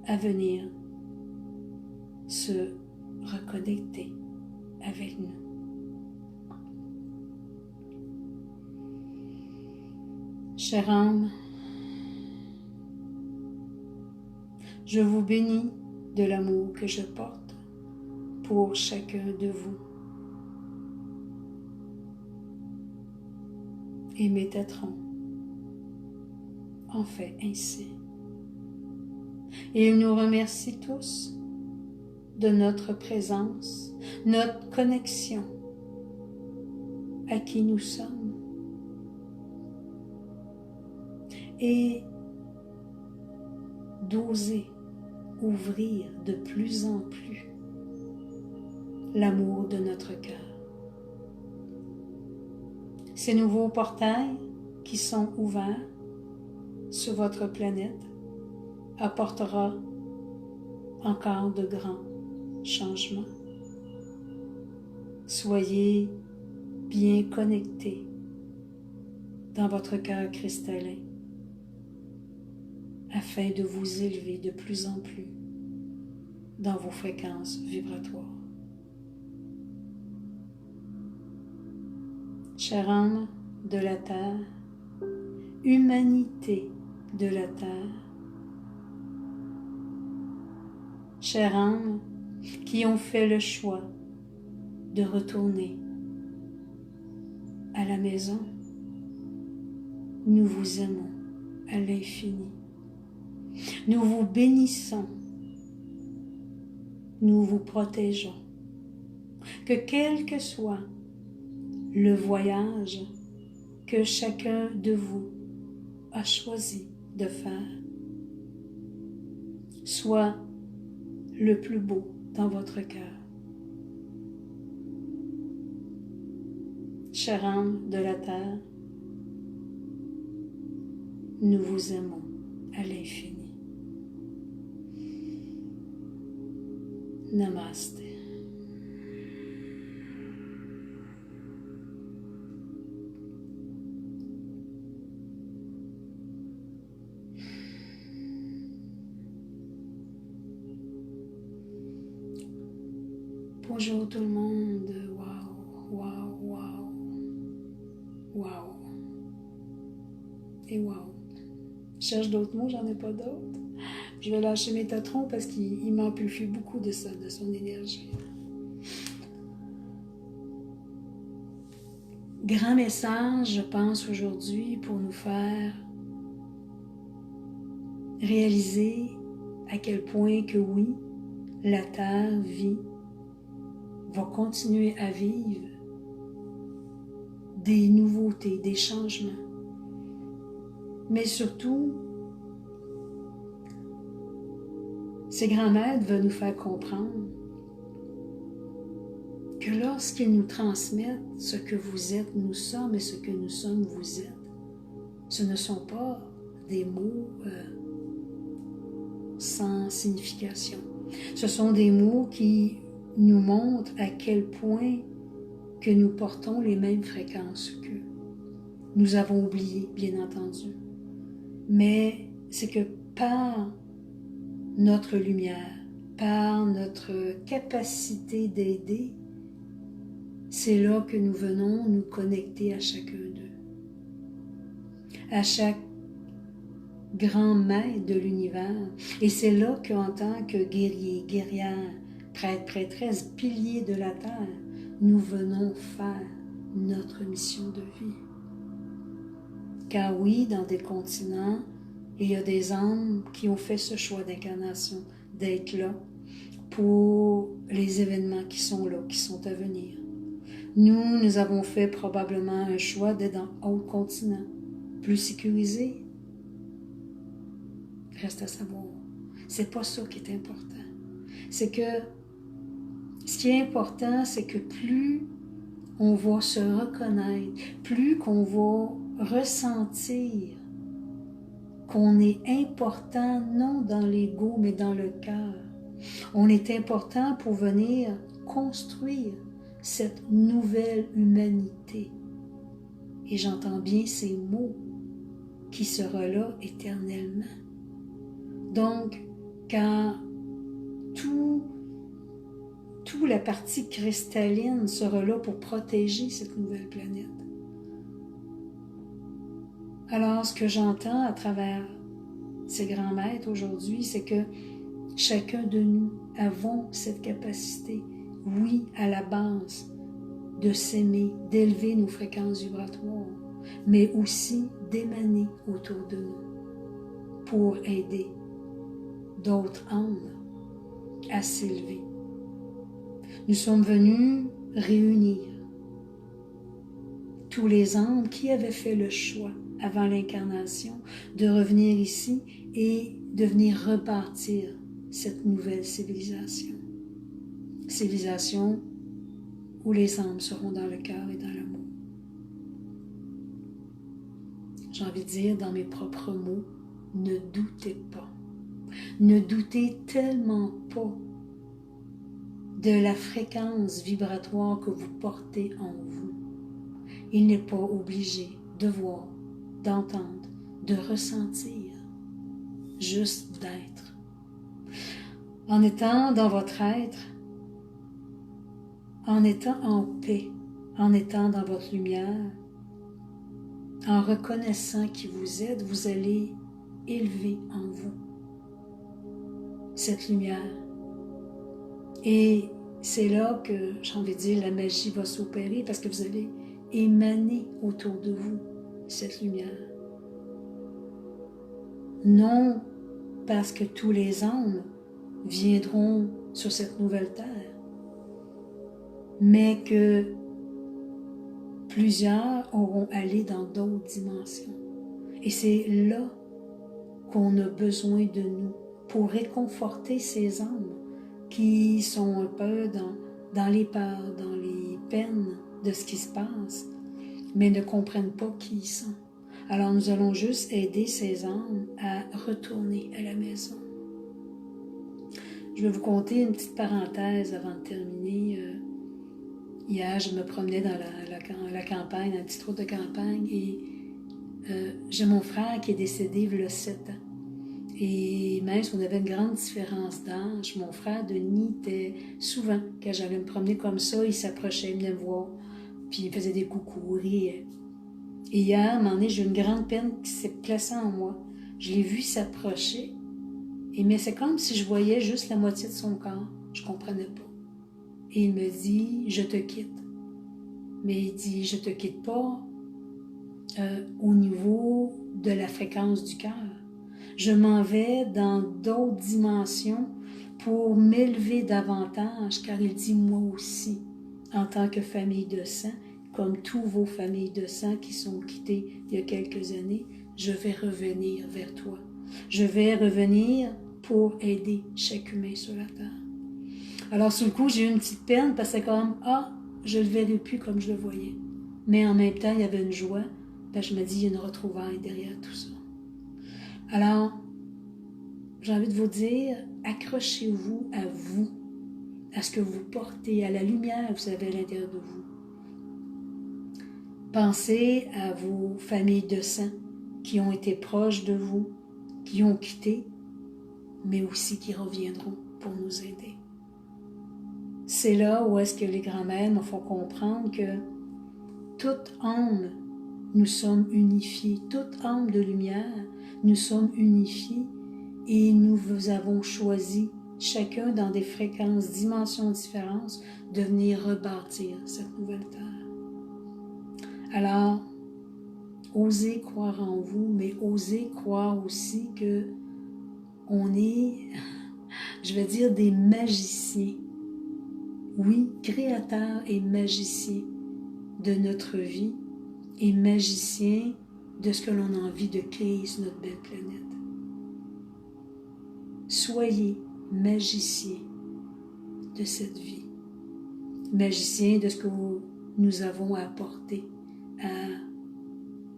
à venir se reconnecter avec nous. Chère âme, je vous bénis de l'amour que je porte pour chacun de vous. Et Métatron en fait ainsi. Et il nous remercie tous de notre présence, notre connexion à qui nous sommes. Et d'oser ouvrir de plus en plus l'amour de notre cœur. Ces nouveaux portails qui sont ouverts sur votre planète apportera encore de grands changements. Soyez bien connectés dans votre cœur cristallin afin de vous élever de plus en plus dans vos fréquences vibratoires. Chère âme de la Terre, humanité de la Terre, chère âme qui ont fait le choix de retourner à la maison, nous vous aimons à l'infini. Nous vous bénissons, nous vous protégeons, que quel que soit le voyage que chacun de vous a choisi de faire, soit le plus beau dans votre cœur. Chère âme de la Terre, nous vous aimons à l'infini. Namaste. Bonjour tout le monde. Waouh, waouh, waouh. Waouh. Et waouh. Je cherche d'autres mots, j'en ai pas d'autres. Je vais lâcher Métatron parce qu'il m'amplifie beaucoup de ça, de son énergie. Grand message, je pense, aujourd'hui pour nous faire réaliser à quel point que oui, la Terre vit, va continuer à vivre des nouveautés, des changements. Mais surtout, ces grands maîtres veulent nous faire comprendre que lorsqu'ils nous transmettent ce que vous êtes, nous sommes, et ce que nous sommes, vous êtes, Ce ne sont pas des mots sans signification. Ce sont des mots qui nous montrent à quel point que nous portons les mêmes fréquences qu'eux. Nous avons oublié, bien entendu. Mais c'est que par notre lumière, par notre capacité d'aider, c'est là que nous venons nous connecter à chacun d'eux, à chaque grand maître de l'univers. Et c'est là qu'en tant que guerrier, guerrière, prêtre, prêtresse, pilier de la terre, nous venons faire notre mission de vie. Car oui, dans des continents, il y a des âmes qui ont fait ce choix d'incarnation, d'être là pour les événements qui sont là, qui sont à venir. Nous avons fait probablement un choix d'être dans d'autres continents, plus sécurisés. Reste à savoir. C'est pas ça qui est important. C'est que ce qui est important, c'est que plus on va se reconnaître, plus qu'on va ressentir qu'on est important, non dans l'ego, mais dans le cœur. On est important pour venir construire cette nouvelle humanité. Et j'entends bien ces mots qui sera là éternellement. Donc, quand toute la partie cristalline sera là pour protéger cette nouvelle planète. Alors, ce que j'entends à travers ces grands maîtres aujourd'hui, c'est que chacun de nous avons cette capacité, oui, à la base, de s'aimer, d'élever nos fréquences vibratoires, mais aussi d'émaner autour de nous pour aider d'autres âmes à s'élever. Nous sommes venus réunir tous les âmes qui avaient fait le choix avant l'incarnation de revenir ici et de venir repartir cette nouvelle civilisation. Civilisation où les âmes seront dans le cœur et dans l'amour. J'ai envie de dire dans mes propres mots, ne doutez pas. Ne doutez tellement pas de la fréquence vibratoire que vous portez en vous. Il n'est pas obligé de voir, d'entendre, de ressentir, juste d'être. En étant dans votre être, en étant en paix, en étant dans votre lumière, en reconnaissant qui vous êtes, vous allez élever en vous cette lumière. Et c'est là que, j'ai envie de dire, la magie va s'opérer parce que vous allez émaner autour de vous cette lumière. Non parce que tous les âmes viendront sur cette nouvelle terre, mais que plusieurs auront allé dans d'autres dimensions. Et c'est là qu'on a besoin de nous pour réconforter ces âmes qui sont un peu dans les peurs, dans les peines de ce qui se passe, mais ne comprennent pas qui ils sont. Alors nous allons juste aider ces âmes à retourner à la maison. Je vais vous conter une petite parenthèse avant de terminer. Hier, je me promenais dans la campagne, dans une petite route de campagne, et j'ai mon frère qui est décédé il y a 7 ans. Et même si on avait une grande différence d'âge, mon frère Denis était souvent, quand j'allais me promener comme ça, il s'approchait, il venait me voir, puis il faisait des coucous, il riait. Et hier, à un moment donné, j'ai eu une grande peine qui s'est placée en moi. Je l'ai vu s'approcher, mais c'est comme si je voyais juste la moitié de son corps. Je ne comprenais pas. Et il me dit, je te quitte. Mais il dit, je te quitte pas au niveau de la fréquence du cœur. Je m'en vais dans d'autres dimensions pour m'élever davantage, car il dit, moi aussi, en tant que famille de sang, comme tous vos familles de sang qui sont quittées il y a quelques années, je vais revenir vers toi. Je vais revenir pour aider chaque humain sur la terre. Alors, sur le coup, j'ai eu une petite peine parce que c'est comme, je ne le verrai plus comme je le voyais. Mais en même temps, il y avait une joie ben, je me dis, il y a une retrouvaille derrière tout ça. Alors, j'ai envie de vous dire, accrochez-vous, à ce que vous portez, à la lumière que vous avez à l'intérieur de vous. Pensez à vos familles de sang qui ont été proches de vous, qui ont quitté, mais aussi qui reviendront pour nous aider. C'est là où est-ce que les grands-mères nous font comprendre que toute âme, nous sommes unifiés, toute âme de lumière, nous sommes unifiés et nous avons choisi, chacun dans des fréquences, dimensions différentes, de venir rebâtir cette nouvelle terre. Alors, osez croire en vous, mais osez croire aussi que on est, je vais dire, des magiciens. Oui, créateurs et magiciens de notre vie et magiciens de ce que l'on a envie de créer sur notre belle planète. Soyez magiciens de cette vie, magiciens de ce que nous avons à apporter à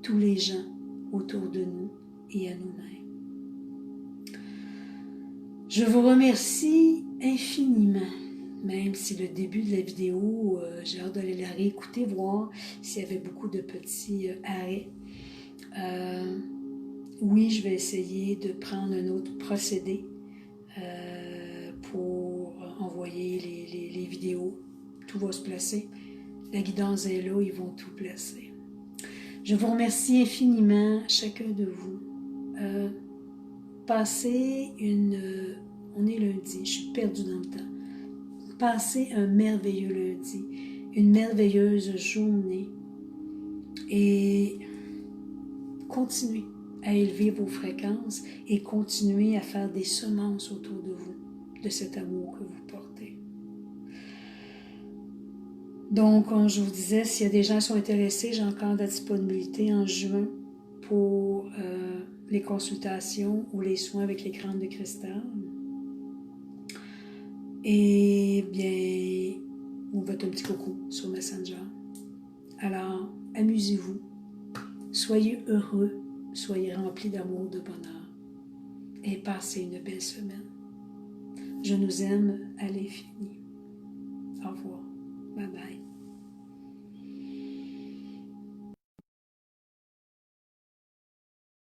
tous les gens autour de nous et à nous-mêmes. Je vous remercie infiniment, même si le début de la vidéo, j'ai hâte d'aller la réécouter, voir s'il y avait beaucoup de petits arrêts. Oui, je vais essayer de prendre un autre procédé pour envoyer les vidéos. Tout va se placer. La guidance est là, ils vont tout placer. Je vous remercie infiniment, chacun de vous. Passez on est lundi, je suis perdue dans le temps. Passez un merveilleux lundi, une merveilleuse journée et continuez à élever vos fréquences et continuez à faire des semences autour de vous, de cet amour que vous portez. Donc, comme je vous disais, s'il y a des gens qui sont intéressés, j'ai encore de la disponibilité en juin pour les consultations ou les soins avec les crânes de cristal. Et bien, vous faites un petit coucou sur Messenger. Alors, amusez-vous, soyez heureux, soyez remplis d'amour, de bonheur et passez une belle semaine. Je nous aime à l'infini. Au revoir. Bye bye.